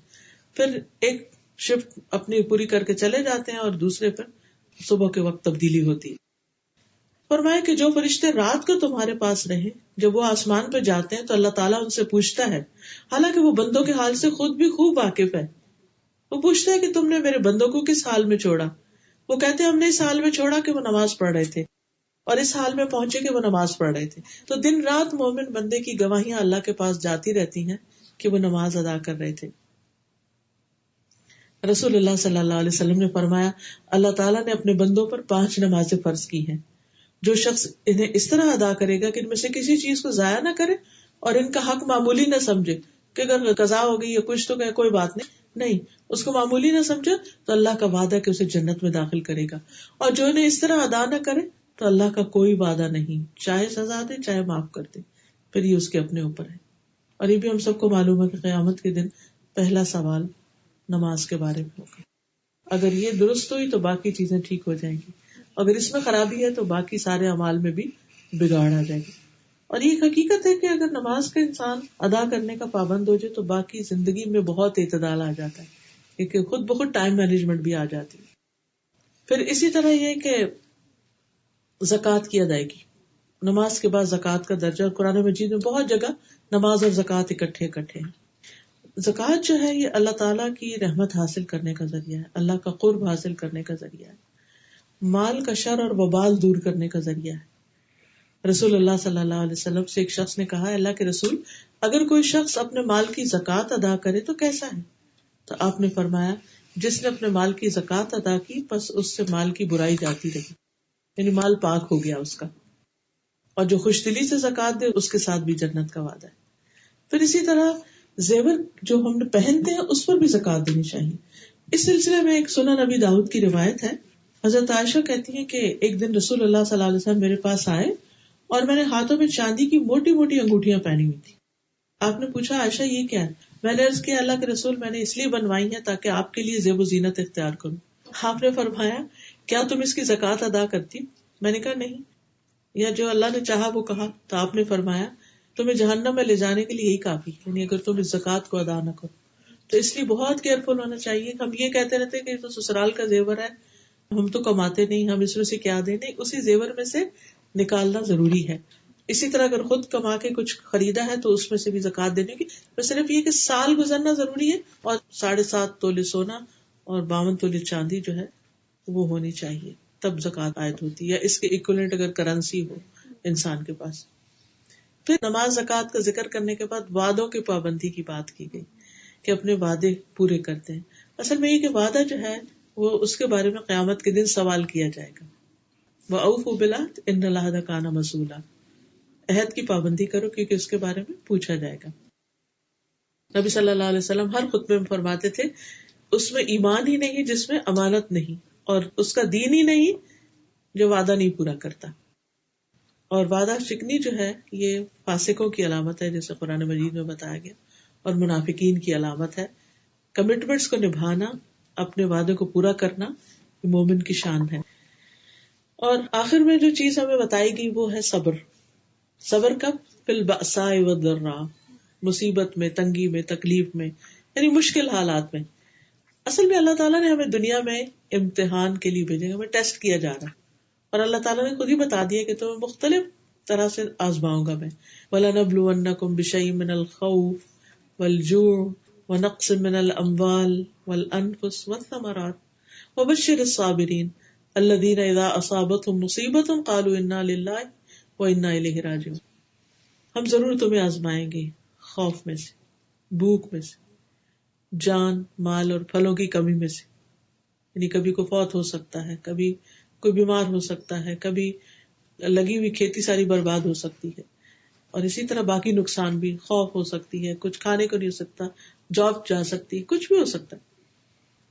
پھر ایک شفٹ اپنی پوری کر کے چلے جاتے ہیں اور دوسرے پر صبح کے وقت تبدیلی ہوتی ہے. فرمایا کہ جو فرشتے رات کو تمہارے پاس رہے، جب وہ آسمان پہ جاتے ہیں تو اللہ تعالیٰ ان سے پوچھتا ہے، حالانکہ وہ بندوں کے حال سے خود بھی خوب واقف ہے. وہ پوچھتا ہے کہ تم نے میرے بندوں کو کس حال میں چھوڑا؟ وہ کہتے ہیں ہم نے اس حال میں چھوڑا کہ وہ نماز پڑھ رہے تھے، اور اس حال میں پہنچے کہ وہ نماز پڑھ رہے تھے. تو دن رات مومن بندے کی گواہیاں اللہ کے پاس جاتی رہتی ہیں کہ وہ نماز ادا کر رہے تھے. رسول اللہ صلی اللہ علیہ وسلم نے فرمایا اللہ تعالیٰ نے اپنے بندوں پر 5 نمازیں فرض کی ہیں. جو شخص انہیں اس طرح ادا کرے گا کہ ان میں سے کسی چیز کو ضائع نہ کرے اور ان کا حق معمولی نہ سمجھے کہ اگر قضا ہو گئی یا کچھ تو کہ کوئی بات نہیں، اس کو معمولی نہ سمجھے، تو اللہ کا وعدہ کہ اسے جنت میں داخل کرے گا. اور جو انہیں اس طرح ادا نہ کرے تو اللہ کا کوئی وعدہ نہیں، چاہے سزا دے چاہے معاف کر دے، پھر یہ اس کے اپنے اوپر ہے. اور یہ بھی ہم سب کو معلوم ہے کہ قیامت کے دن پہلا سوال نماز کے بارے میں ہوگا. اگر یہ درست ہوئی تو باقی چیزیں ٹھیک ہو جائیں گی، اگر اس میں خرابی ہے تو باقی سارے اعمال میں بھی بگاڑ آ جائے گی. اور یہ حقیقت ہے کہ اگر نماز کا انسان ادا کرنے کا پابند ہو جائے تو باقی زندگی میں بہت اعتدال آ جاتا ہے، کیونکہ خود بخود ٹائم مینجمنٹ بھی آ جاتی ہے. پھر اسی طرح یہ کہ زکوٰۃ کی ادائیگی، نماز کے بعد زکوٰۃ کا درجہ قرآن مجید میں بہت جگہ نماز اور زکوٰۃ اکٹھے ہیں. زکوٰۃ جو ہے یہ اللہ تعالیٰ کی رحمت حاصل کرنے کا ذریعہ ہے، اللہ کا قرب حاصل کرنے کا ذریعہ ہے، مال کا شر اور وبال دور کرنے کا ذریعہ ہے. رسول اللہ صلی اللہ علیہ وسلم سے ایک شخص نے کہا اللہ کے رسول اگر کوئی شخص اپنے مال کی زکوٰۃ ادا کرے تو کیسا ہے؟ تو آپ نے فرمایا جس نے اپنے مال کی زکوٰۃ ادا کی بس اس سے مال کی برائی جاتی رہی، یعنی مال پاک ہو گیا اس کا، اور جو خوش دلی سے زکوٰۃ دے اس کے ساتھ بھی جنت کا وعدہ ہے. پھر اسی طرح زیور جو ہم نے پہنتے ہیں اس پر بھی زکوٰۃ دینی چاہیے. اس سلسلے میں ایک سنن نبی داؤد کی روایت ہے، حضرت عائشہ کہتی ہیں کہ ایک دن رسول اللہ صلی اللہ علیہ وسلم میرے پاس آئے اور میں نے ہاتھوں میں چاندی کی موٹی موٹی انگوٹھیاں پہنی ہوئی تھی. آپ نے پوچھا عائشہ یہ کیا ہے؟ میں نے عرض کیا اللہ کے رسول میں نے اس لیے بنوائی ہیں تاکہ آپ کے لیے زیب و زینت اختیار کروں. آپ نے فرمایا کیا تم اس کی زکوٰۃ ادا کرتی؟ میں نے کہا نہیں، یا جو اللہ نے چاہا وہ کہا. تو آپ نے فرمایا تمہیں جہنم میں لے جانے کے لیے یہی کافی، یعنی اگر تم اس زکوٰۃ کو ادا نہ کرو. تو اس لیے بہت کیئرفل ہونا چاہیے. ہم یہ کہتے رہتے کہ یہ تو سسرال کا زیور ہے، ہم تو کماتے نہیں، ہم اس میں سے کیا دیں. نہیں، اسی زیور میں سے نکالنا ضروری ہے. اسی طرح اگر خود کما کے کچھ خریدا ہے تو اس میں سے بھی زکوٰۃ دینے کی. بس صرف یہ کہ سال گزرنا ضروری ہے، اور 7.5 تولے سونا اور 52 تولے چاندی جو ہے وہ ہونی چاہیے، تب زکوٰۃ عائد ہوتی ہے. یا اس کے ایکویلنٹ اگر کرنسی ہو انسان کے پاس. پھر نماز زکوٰۃ کا ذکر کرنے کے بعد وعدوں کی پابندی کی بات کی گئی کہ اپنے وعدے پورے کرتے ہیں. اصل میں یہ کہ وعدہ جو ہے وہ اس کے بارے میں قیامت کے دن سوال کیا جائے گا. وَأَوْفُوا بِالْعَهْدِ إِنَّ الْعَهْدَ كَانَ مَسْئُولًا. عہد کی پابندی کرو کیونکہ اس کے بارے میں پوچھا جائے گا. نبی صلی اللہ علیہ وسلم ہر خطبے میں فرماتے تھے اس میں ایمان ہی نہیں جس میں امانت نہیں، اور اس کا دین ہی نہیں جو وعدہ نہیں پورا کرتا. اور وعدہ شکنی جو ہے یہ فاسقوں کی علامت ہے جیسے قرآن مجید میں بتایا گیا، اور منافقین کی علامت ہے. کمٹمنٹس کو نبھانا، اپنے وعدے کو پورا کرنا یہ مومن کی شان ہے. اور آخر میں جو چیز ہمیں بتائی گئی وہ ہے صبر. صبر کب؟ فی البأساء والضراء، مصیبت میں، تنگی میں، تکلیف میں، یعنی مشکل حالات میں. اصل میں اللہ تعالیٰ نے ہمیں دنیا میں امتحان کے لیے بھیجے، ہمیں ٹیسٹ کیا جا رہا ہے، اور اللہ تعالیٰ نے خود ہی بتا دیا کہ تمہیں مختلف طرح سے آزماؤں گا میں. وَلَنَبْلُوَنَّكُمْ بِشَيْءٍ مِّنَ الْخَوْفِ وَالْجُوعِ وَنَقْصٍ مِّنَ الْأَمْوَالِ وَالْأَنفُسِ وَالثَّمَرَاتِ وَبَشِّرِ الصَّابِرِينَ الَّذِينَ إِذَا أَصَابَتْهُمْ مُصِيبَةٌ قَالُوا إِنَّا لِلَّهِ وَإِنَّا إِلَيْهِ رَاجِعُونَ. ہم ضرور تمہیں آزمائیں گے خوف میں سے، بھوک میں سے، جان، مال اور پھلوں کی کمی میں سے. یعنی کبھی کوئی فوت ہو سکتا ہے، کبھی کوئی بیمار ہو سکتا ہے، کبھی لگی ہوئی کھیتی ساری برباد ہو سکتی ہے، اور اسی طرح باقی نقصان بھی، خوف ہو سکتی ہے، کچھ کھانے کو نہیں ہو سکتا، جاب جا سکتی ہے، کچھ بھی ہو سکتا ہے.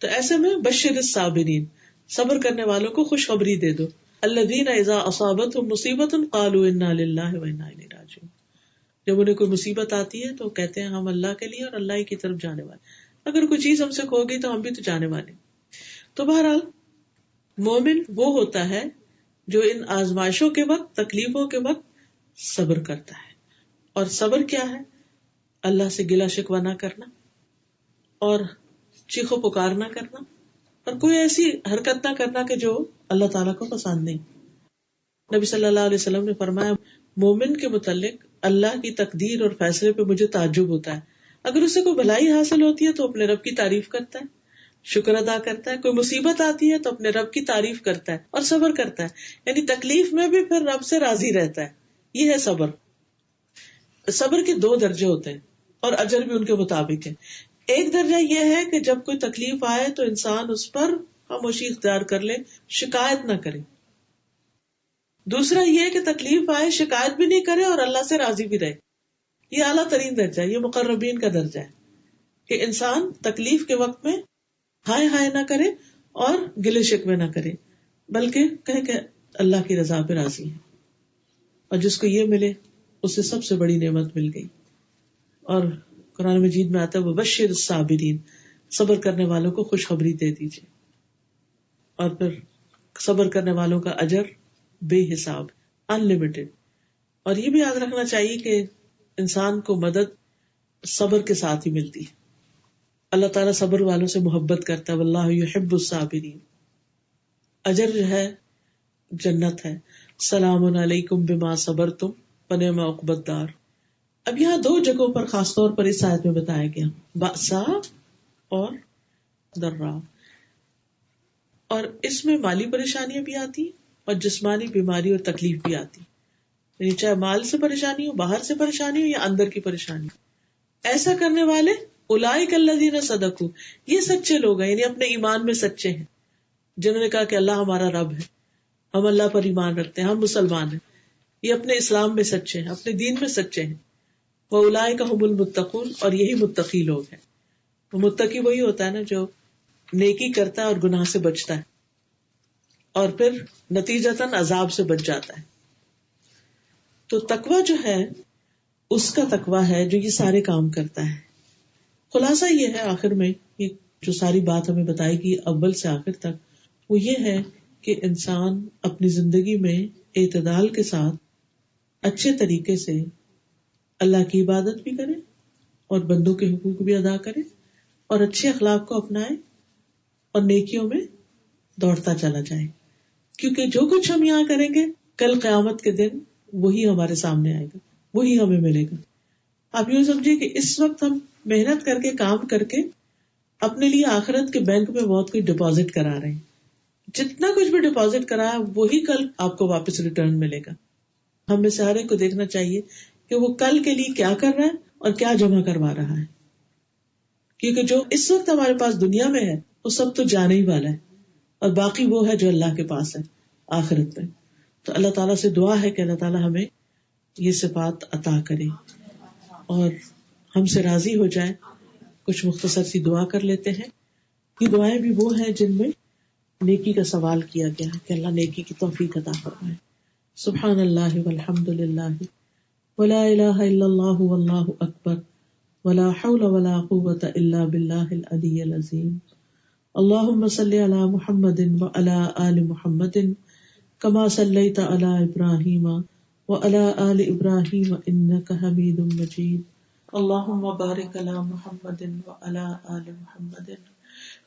تو ایسے میں بشر الصابرین، صبر کرنے والوں کو خوشخبری دے دو. الذین اذا اصابتهم مصیبۃ قالوا انا للہ وانا الیہ راجعون. جب انہیں کوئی مصیبت آتی ہے تو کہتے ہیں ہم اللہ کے لیے اور اللہ ہی کی طرف جانے والے. اگر کوئی چیز ہم سے کھو گئی تو ہم بھی تو جانے والے. تو بہرحال مومن وہ ہوتا ہے جو ان آزمائشوں کے وقت، تکلیفوں کے وقت صبر کرتا ہے. اور صبر کیا ہے؟ اللہ سے گلہ شکوہ نہ کرنا، اور چیخ و پکار نہ کرنا، اور کوئی ایسی حرکت نہ کرنا کہ جو اللہ تعالیٰ کو پسند نہیں. نبی صلی اللہ علیہ وسلم نے فرمایا مومن کے متعلق اللہ کی تقدیر اور فیصلے پہ مجھے تعجب ہوتا ہے. اگر اسے کوئی بھلائی حاصل ہوتی ہے تو اپنے رب کی تعریف کرتا ہے، شکر ادا کرتا ہے. کوئی مصیبت آتی ہے تو اپنے رب کی تعریف کرتا ہے اور صبر کرتا ہے. یعنی تکلیف میں بھی پھر رب سے راضی رہتا ہے. یہ ہے صبر. صبر کے 2 درجے ہوتے ہیں اور اجر بھی ان کے مطابق ہے. ایک درجہ یہ ہے کہ جب کوئی تکلیف آئے تو انسان اس پر خاموشی اختیار کر لے، شکایت نہ کرے. دوسرا یہ کہ تکلیف آئے، شکایت بھی نہیں کرے اور اللہ سے راضی بھی رہے. یہ اعلیٰ ترین درجہ ہے، یہ مقربین کا درجہ ہے کہ انسان تکلیف کے وقت میں ہائے ہائے نہ کرے اور گلے شکوے نہ کرے، بلکہ کہے کہ اللہ کی رضا پہ راضی ہے. اور جس کو یہ ملے اسے سب سے بڑی نعمت مل گئی. اور قرآن مجید میں آتا ہے وبشر الصابرین، صبر کرنے والوں کو خوشخبری دے دیجیے. اور پھر صبر کرنے والوں کا اجر بے حساب، ان لمیٹڈ. اور یہ بھی یاد رکھنا چاہیے کہ انسان کو مدد صبر کے ساتھ ہی ملتی ہے. اللہ تعالیٰ صبر والوں سے محبت کرتا ہے، واللہ یحب الصابرین. اجر جو ہے جنت ہے. سلام علیکم بما صبرتم فنعم عقبی الدار. اب یہاں 2 جگہوں پر خاص طور پر اس آیت میں بتایا گیا، بأسا اور ضراء. اور اس میں مالی پریشانیاں بھی آتی اور جسمانی بیماری اور تکلیف بھی آتی. یعنی چاہے مال سے پریشانی ہو، باہر سے پریشانی ہو، یا اندر کی پریشانی. ایسا کرنے والے اولئک الذین صدقوا، یہ سچے لوگ ہیں، یعنی اپنے ایمان میں سچے ہیں، جنہوں نے کہا کہ اللہ ہمارا رب ہے، ہم اللہ پر ایمان رکھتے ہیں، ہم مسلمان ہیں. یہ اپنے اسلام میں سچے ہیں، اپنے دین میں سچے ہیں. وَأُولَئِكَ هُمُ الْمُتَّقُونَ، اور یہی متقی لوگ ہیں. وہ متقی وہی ہوتا ہے نا جو نیکی کرتا ہے اور گناہ سے بچتا ہے اور پھر نتیجتاً عذاب سے بچ جاتا ہے. تو تقوی جو ہے اس کا تقوی ہے جو یہ سارے کام کرتا ہے. خلاصہ یہ ہے آخر میں یہ جو ساری بات ہمیں بتائی گی اول سے آخر تک، وہ یہ ہے کہ انسان اپنی زندگی میں اعتدال کے ساتھ اچھے طریقے سے اللہ کی عبادت بھی کرے اور بندوں کے حقوق بھی ادا کرے اور اچھے اخلاق کو اپنائے اور نیکیوں میں دوڑتا چلا جائے. کیونکہ جو کچھ ہم یہاں کریں گے کل قیامت کے دن وہی ہمارے سامنے آئے گا، وہی ہمیں ملے گا. آپ یوں سمجھے کہ اس وقت ہم محنت کر کے کام کر کے اپنے لیے آخرت کے بینک میں بہت کچھ ڈپازٹ کرا رہے ہیں. جتنا کچھ بھی ڈپازٹ کرا وہی کل آپ کو واپس ریٹرن ملے گا. ہمیں سے ہر ایک کو دیکھنا چاہیے کہ وہ کل کے لیے کیا کر رہا ہے اور کیا جمع کروا رہا ہے، کیونکہ جو اس وقت ہمارے پاس دنیا میں ہے وہ سب تو جانے ہی والا ہے، اور باقی وہ ہے جو اللہ کے پاس ہے آخرت میں. تو اللہ تعالیٰ سے دعا ہے کہ اللہ تعالیٰ ہمیں یہ صفات عطا کرے اور ہم سے راضی ہو جائے. کچھ مختصر سی دعا کر لیتے ہیں. یہ دعائیں بھی وہ ہیں جن میں نیکی کا سوال کیا گیا ہے کہ اللہ نیکی کی توفیق عطا فرمائے. سبحان اللہ والحمد للہ ولا الہ الا اللہ واللہ اکبر ولا حول ولا قوۃ الا باللہ العلی العظیم. اللہم صلی علی محمد وعلی آل محمد کما صلیت علی ابراہیم وعلی آل ابراہیم انک حمید مجید. اللہم بارک علی محمد وعلی آل محمد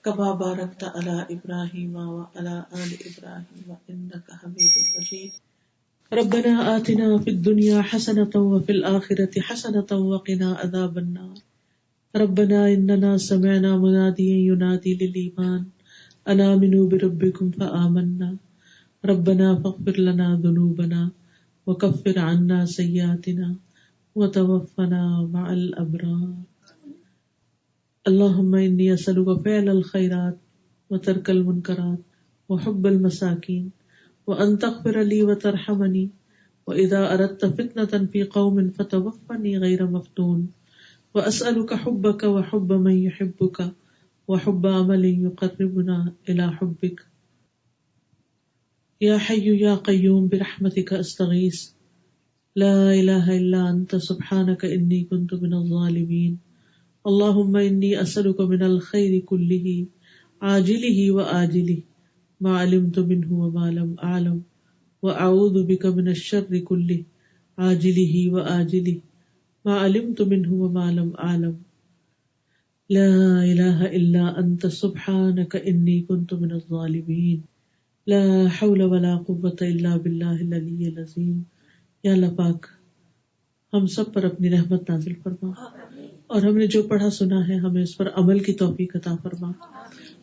کما بارکت علی ابراہیم وعلی آل ابراہیم انک حمید مجید. ربنا آتنا فی الدنیا حسنۃ وفی الآخرۃ حسنۃ وقنا عذاب النار. ربنا اننا سمعنا منادیا ینادی للایمان ان آمنوا بربکم فآمنا. ربنا فاغفر لنا ذنوبنا وکفر عنا سیئاتنا وتوفنا مع الابرار. اللهم انی اسألک فعل الخیرات وترک المنکرات وحب المساکین وان تغفر لی وترحمنی واذا اردت فتنة فی قوم فتوفنی غیر مفتون. واسألک حبک وحب من یحبک وحب عمل یقربنا الی حبک. یا حی یا قیوم برحمتک استغیث لا الہ الا انت سبحانک انی کنت من الظالمین. اللہم انی اسألک من الخیر کلہ عاجلہ وآجلہ ما علمت منہ وما لم اعلم واعوذ بک من الشر کلہ عاجلہ وآجلہ ما علمت منہ وما لم اعلم. لا الہ الا انت سبحانک انی کنت من الظالمین. لا حول ولا قوة الا باللہ العلی العظیم. یا اللہ پاک ہم سب پر اپنی رحمت نازل فرما اور ہم نے جو پڑھا سنا ہے ہمیں اس پر عمل کی توفیق عطا فرما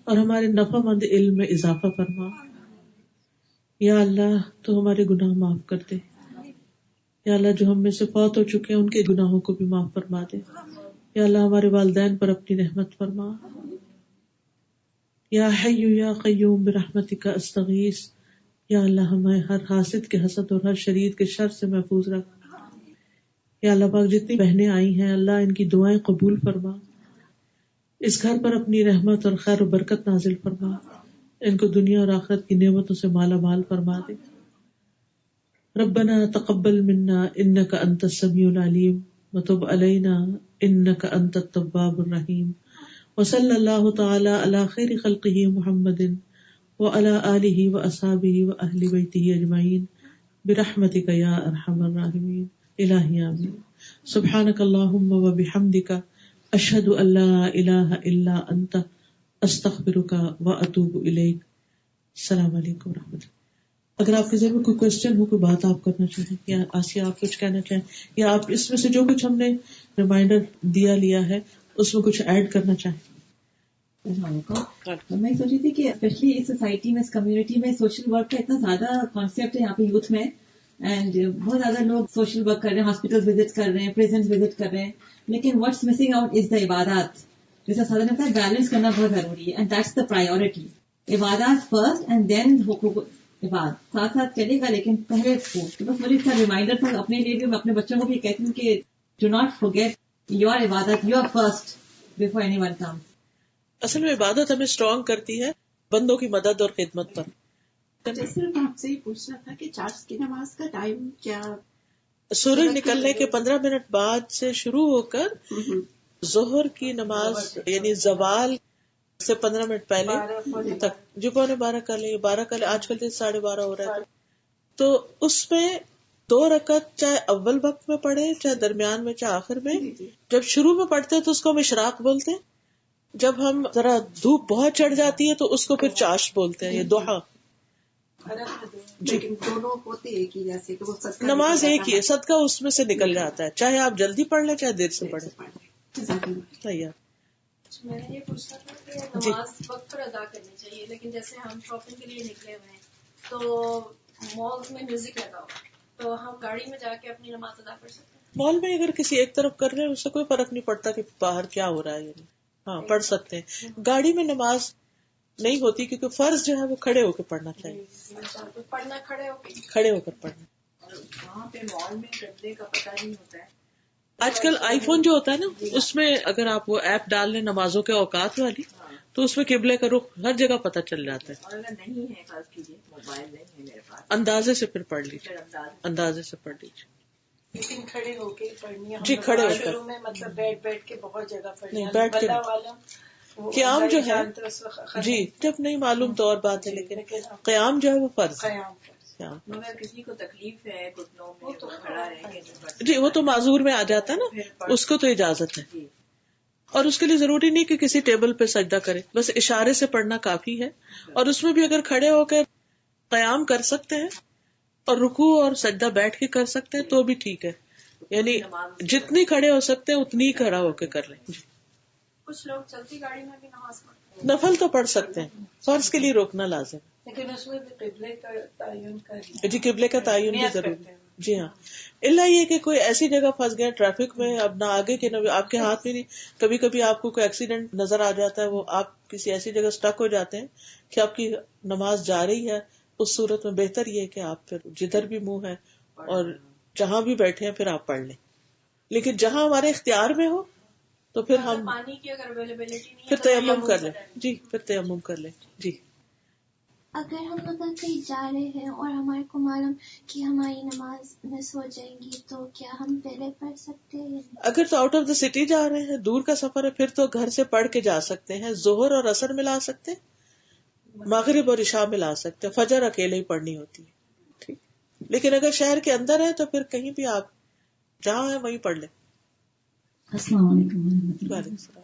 اور ہمارے نفع مند علم میں اضافہ فرما. یا اللہ تو ہمارے گناہ معاف کر دے. یا اللہ جو ہم میں سے فوت ہو چکے ہیں ان کے گناہوں کو بھی معاف فرما دے. یا اللہ ہمارے والدین پر اپنی رحمت فرما. یا حی یا قیوم برحمتک استغیث. یا اللہ ہمیں ہر حاسد کے حسد اور ہر شریر کے شر سے محفوظ رکھ. یا اللہ پاک جتنی بہنیں آئی ہیں اللہ ان کی دعائیں قبول فرما. اس گھر پر اپنی رحمت اور خیر و برکت نازل فرما. ان کو دنیا اور آخرت کی نعمتوں سے مالا مال فرما دے. ربنا تقبل منا انک انت السمیع العلیم وتب علینا انک انت التواب الرحیم. وصلی اللہ تعالی علی خیر خلقہ محمد وعلی آلہ واصحابہ واہل بیتہ اجمعین برحمتک یا ارحم الراحمین. الہی آمین. سبحانک اللہم وبحمدک اشہد ان لا الہ الا انت استغفرک واتوب الیک. السلام علیکم ورحمۃ اللہ. اگر آپ کے ذہن میں کوئی کوشچن ہو، کوئی بات آپ کرنا چاہیں یا آسیہ آپ کچھ کہنا چاہیں یا آپ اس میں سے جو کچھ ہم نے ریمائنڈر دیا لیا ہے اس میں کچھ ایڈ کرنا چاہیں. میں سوچ رہی تھی کہ اسپیشلی اس سوسائٹی میں، اس کمیونٹی میں سوشل ورک کا اتنا زیادہ کانسیپٹ ہے یہاں پہ یوتھ میں، اینڈ بہت زیادہ لوگ سوشل ورک کر رہے ہیں، ہاسپٹل وزٹ کر رہے ہیں، پریزنٹ وزٹ کر رہے ہیں، لیکن واٹس مسنگ آؤٹ از دا عبادات. جیسا سادہ نے بتایا بیلنس کرنا بہت ضروری ہے، اینڈ دیٹس دا پرائیورٹی. عبادات فرسٹ اینڈ دین حقوق عباد ساتھ ساتھ چلے گا، لیکن پہلے تو بس مجھے اس کا ریمائنڈر تھا اپنے لیے بھی. میں اپنے بچوں کو بھی کہتی ہوں کہ ڈو ناٹ فرگیٹ یور عبادت، you are first before anyone comes. اصل میں عبادت ہمیں اسٹرانگ کرتی ہے بندوں کی مدد اور خدمت پر. صرف آپ سے یہ پوچھنا تھا کہ چارج کی نماز کا ٹائم کیا؟ سورج نکلنے کے 15 منٹ بعد سے شروع ہو کر ظہر کی نماز یعنی زوال سے 15 منٹ پہلے تک، جو 12 کا لیں 12 کا لیں، آج کل تو 12:30 ہو رہا ہے. تو اس میں 2 رکعت چاہے اول وقت میں پڑھے، چاہے درمیان میں، چاہے آخر میں. جب شروع میں پڑھتے تو اس کو ہم اشراق بولتے ہیں. جب ہم ذرا دھوپ بہت چڑھ جاتی ہے تو اس کو پھر چاشت بولتے ہیں، یہ دوحا. لیکن دونوں ہوتے ایک ہی جیسے کہ وہ صدقہ نماز ایک ہی ہے، صدقہ اس میں سے نکل جاتا ہے، چاہے آپ جلدی پڑھ لیں چاہے دیر سے پڑھیں. صحیح ہے. میں نے یہ پوچھنا تھا کہ نماز وقت پر ادا کرنی چاہیے، لیکن جیسے ہم شاپنگ کے لیے نکلے ہوئے ہیں تو مال میں میوزک لگا ہوا تو ہم گاڑی میں جا کے اپنی نماز ادا کر سکتے ہیں. مال میں اگر کسی ایک طرف کر رہے ہیں اس سے کوئی فرق نہیں پڑتا کہ باہر کیا ہو رہا ہے. یعنی ہاں پڑھ سکتے ہیں. گاڑی میں نماز نہیں ہوتی کیونکہ فرض جو ہے وہ کھڑے ہو کے پڑھنا چاہیے. پڑھنا کھڑے ہو کے, کھڑے ہو کر پڑھنا. وہاں پہ مال میں گدے کا پتہ نہیں ہوتا ہے. آج کل آئی فون جو ہوتا ہے نا اس میں اگر آپ وہ ایپ ڈال لیں نمازوں کے اوقات والی تو اس میں قبلے کا رخ ہر جگہ پتہ چل جاتا ہے. اور اگر نہیں ہے فرض کیجیے موبائل نہیں ہے میرے پاس, اندازے سے پھر پڑھ لیجیے, اندازے سے پڑھ لیجیے. لیکن کھڑے ہو کے پڑھنی ہے. جی کھڑے ہو کر, شروع میں مطلب بیٹھ کے بہت جگہ پڑھنی نہیں بیٹھ کے والا قیام جو ہے جی جب نہیں معلوم تو اور بات ہے, لیکن قیام جو ہے وہ فرض ہے. مگر کسی کو تکلیف ہے گھٹنوں میں تو کھڑا رہے جی وہ تو معذور میں آ جاتا ہے نا, اس کو تو اجازت ہے. اور اس کے لیے ضروری نہیں کہ کسی ٹیبل پہ سجدہ کرے, بس اشارے سے پڑھنا کافی ہے. اور اس میں بھی اگر کھڑے ہو کر قیام کر سکتے ہیں اور رکوع اور سجدہ بیٹھ کے کر سکتے ہیں تو بھی ٹھیک ہے. یعنی جتنی کھڑے ہو سکتے ہیں اتنی کھڑا ہو کے کر لیں. کچھ لوگ چلتی گاڑی میں بھی نماز پڑھتے ہیں. نفل تو پڑھ سکتے ہیں, فرض کے لیے روکنا لازم. لیکن اس میں بھی قبلے کا تعین جی قبلے کا تعین بھی ضروری. جی ہاں, اللہ یہ کہ کوئی ایسی جگہ پھنس گیا ٹریفک میں, اب نہ آگے کے نہ آپ کے ہاتھ میں نہیں. کبھی کبھی آپ کو کوئی ایکسیڈنٹ نظر آ جاتا ہے, وہ آپ کسی ایسی جگہ اسٹک ہو جاتے ہیں کہ آپ کی نماز جا رہی ہے. اس صورت میں بہتر یہ ہے کہ آپ پھر جدھر بھی منہ ہے اور جہاں بھی بیٹھے ہیں پھر آپ پڑھ لیں. لیکن جہاں ہمارے اختیار میں ہو تو پھر ہم پانی کی اگر اویلیبلٹی نہیں پھر تیمم کر لیں. جی پھر تیمم کر لیں. جی اگر ہم اگر کہیں جا رہے ہیں اور ہمارے کو معلوم کہ ہماری نماز مس ہو جائے گی تو کیا ہم پہلے پڑھ سکتے ہیں؟ اگر تو آؤٹ آف دا سٹی جا رہے ہیں, دور کا سفر ہے, پھر تو گھر سے پڑھ کے جا سکتے ہیں. ظہر اور عصر ملا سکتے ہیں, مغرب اور عشاء ملا سکتے ہیں, فجر اکیلے ہی پڑھنی ہوتی ہے. ٹھیک, لیکن اگر شہر کے اندر ہے تو پھر کہیں بھی آپ جہاں ہے وہیں پڑھ لیں. السلام علیکم ورحمۃ اللہ. وعلیکم السلام.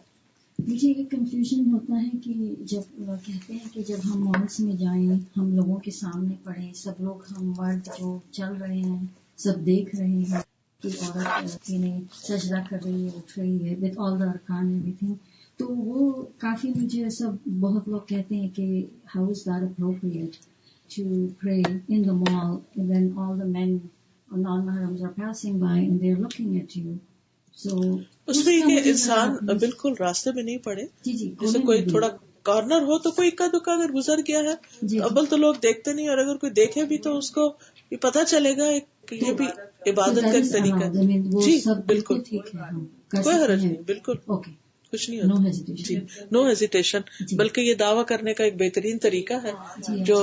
مجھے ایک کنفیوژن ہوتا ہے کہ جب کہتے ہیں کہ جب ہم مالس میں جائیں ہم لوگوں کے سامنے پڑھیں, سب لوگ ہم مرد جو چل رہے ہیں سب دیکھ رہے ہیں کہ عورت سجدہ کر رہی ہے, اٹھ رہی ہے with all the arkan and everything, تو وہ کافی مجھے سب بہت لوگ کہتے ہیں کہ how is that appropriate to pray in the mall when all the men or non-mahrams are passing by and they're looking at you. اس میں یہ کہ انسان بالکل راستے میں نہیں پڑے, جیسے کوئی تھوڑا کارنر ہو تو کوئی اکا دکا اگر گزر گیا ہے اول تو لوگ دیکھتے نہیں, اور اگر کوئی دیکھے بھی تو اس کو بھی پتا چلے گا کہ یہ بھی عبادت کا ایک طریقہ ہے. جی بالکل کوئی حرج نہیں, بالکل کچھ نہیں ہوتا. جی نو ہیزیٹیشن, بلکہ یہ دعویٰ کرنے کا ایک بہترین طریقہ ہے جو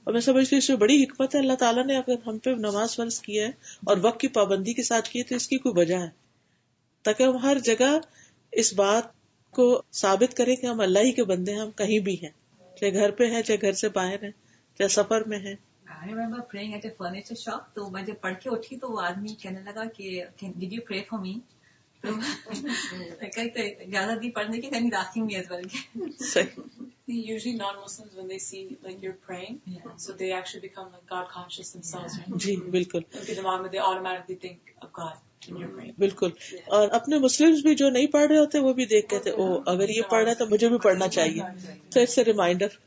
میں سمجھتی ہوں اس میں بڑی حکمت ہے. اللہ تعالیٰ نے اگر ہم پہ نماز فرض کی ہے اور وقت کی پابندی کے ساتھ کی ہے تو اس کی کوئی وجہ ہے, تاکہ ہم ہر جگہ اس بات کو ثابت کریں کہ ہم اللہ ہی کے بندے ہیں, ہم کہیں بھی ہیں, چاہے گھر پہ ہیں چاہے گھر سے باہر ہیں چاہے سفر میں ہیں. I remember praying at a furniture shop, تو میں جب پڑھ کے اٹھی تو وہ آدمی کہنے لگا کہ did you pray for me? تو زیادہ نہیں پڑھنے کی, then he's asking me as well. صحیح. Usually non-Muslims when they see like you're praying, so they actually become like God conscious themselves, right? جی بالکل. Because دماغ میں they automatically think of God when you're praying. بالکل. اور اپنے Muslims بھی جو نہیں پڑھ رہے ہوتے وہ بھی دیکھ کے تھے, او اگر یہ پڑھ رہا ہے تو مجھے بھی پڑھنا چاہیے. تو it's a reminder,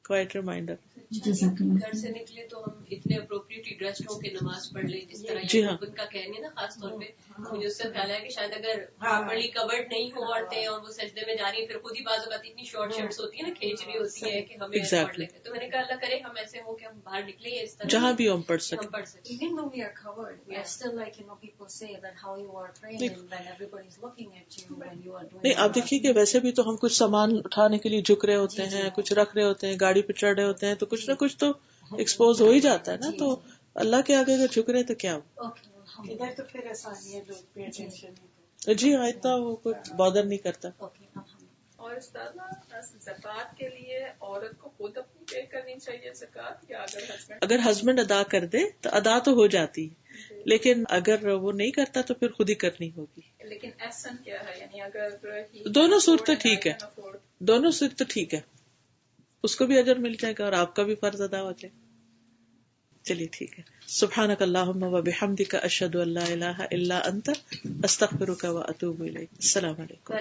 quiet reminder. گھر سے نکلے تو ہم اتنے اپروپریٹلی ڈریسڈ ہو کے نماز پڑھ لیں جس طرح جی ہاں ان کا کہنے نا, خاص طور پہ مجھے اس سے خیال ہے کہ شاید اگر پراپرلی کورڈ نہیں ہو عورتیں اور وہ سجدے میں جا رہی ہیں پھر خود ہی بعض اوقات اتنی شارٹ شرٹس ہوتی ہے نا, کھینچ رہی ہوتی ہے کہ ہمیں پڑھ لیں. تو میں نے کہا اللہ کرے ہم ایسے ہو کہ ہم باہر نکلے اس طرح جہاں بھی ہم پڑھ سکیں. Even when we are covered, we are still like, people say that how you are praying when everybody is looking at you when you are doing. نہیں آپ دیکھیے کہ ویسے بھی تو ہم کچھ سامان اٹھانے کے لیے جھک رہے ہوتے ہیں, کچھ رکھ رہے ہوتے ہیں, گاڑی پہ چڑھ رہے ہوتے ہیں, تو کچھ نہ کچھ تو ایکسپوز ہو ہی جاتا ہے نا. تو اللہ کے آگے اگر جھک رہے تو کیا ادھر تو پھر آسانی ہے, لوگ پے ٹینشن. جی ہاں اتنا وہ کوئی بادر نہیں کرتا. اور استاد زکوٰۃ کے لیے عورت کو خود اپنی پے کرنی چاہیے زکوٰۃ, یا اگر ہسبینڈ ادا کر دے تو ادا تو ہو جاتی ہے, لیکن اگر وہ نہیں کرتا تو پھر خود ہی کرنی ہوگی. لیکن احسن کیا ہے, یعنی اگر دونوں صورتیں ٹھیک ہے, دونوں صورتیں ٹھیک ہے, اس کو بھی اجر مل جائے گا اور آپ کا بھی فرض ادا ہو جائے. چلیے ٹھیک ہے. سبحانک اللہم و بحمدک, اشہد ان لا الہ الا انت, استغفرک و اتوب الیک. السلام علیکم.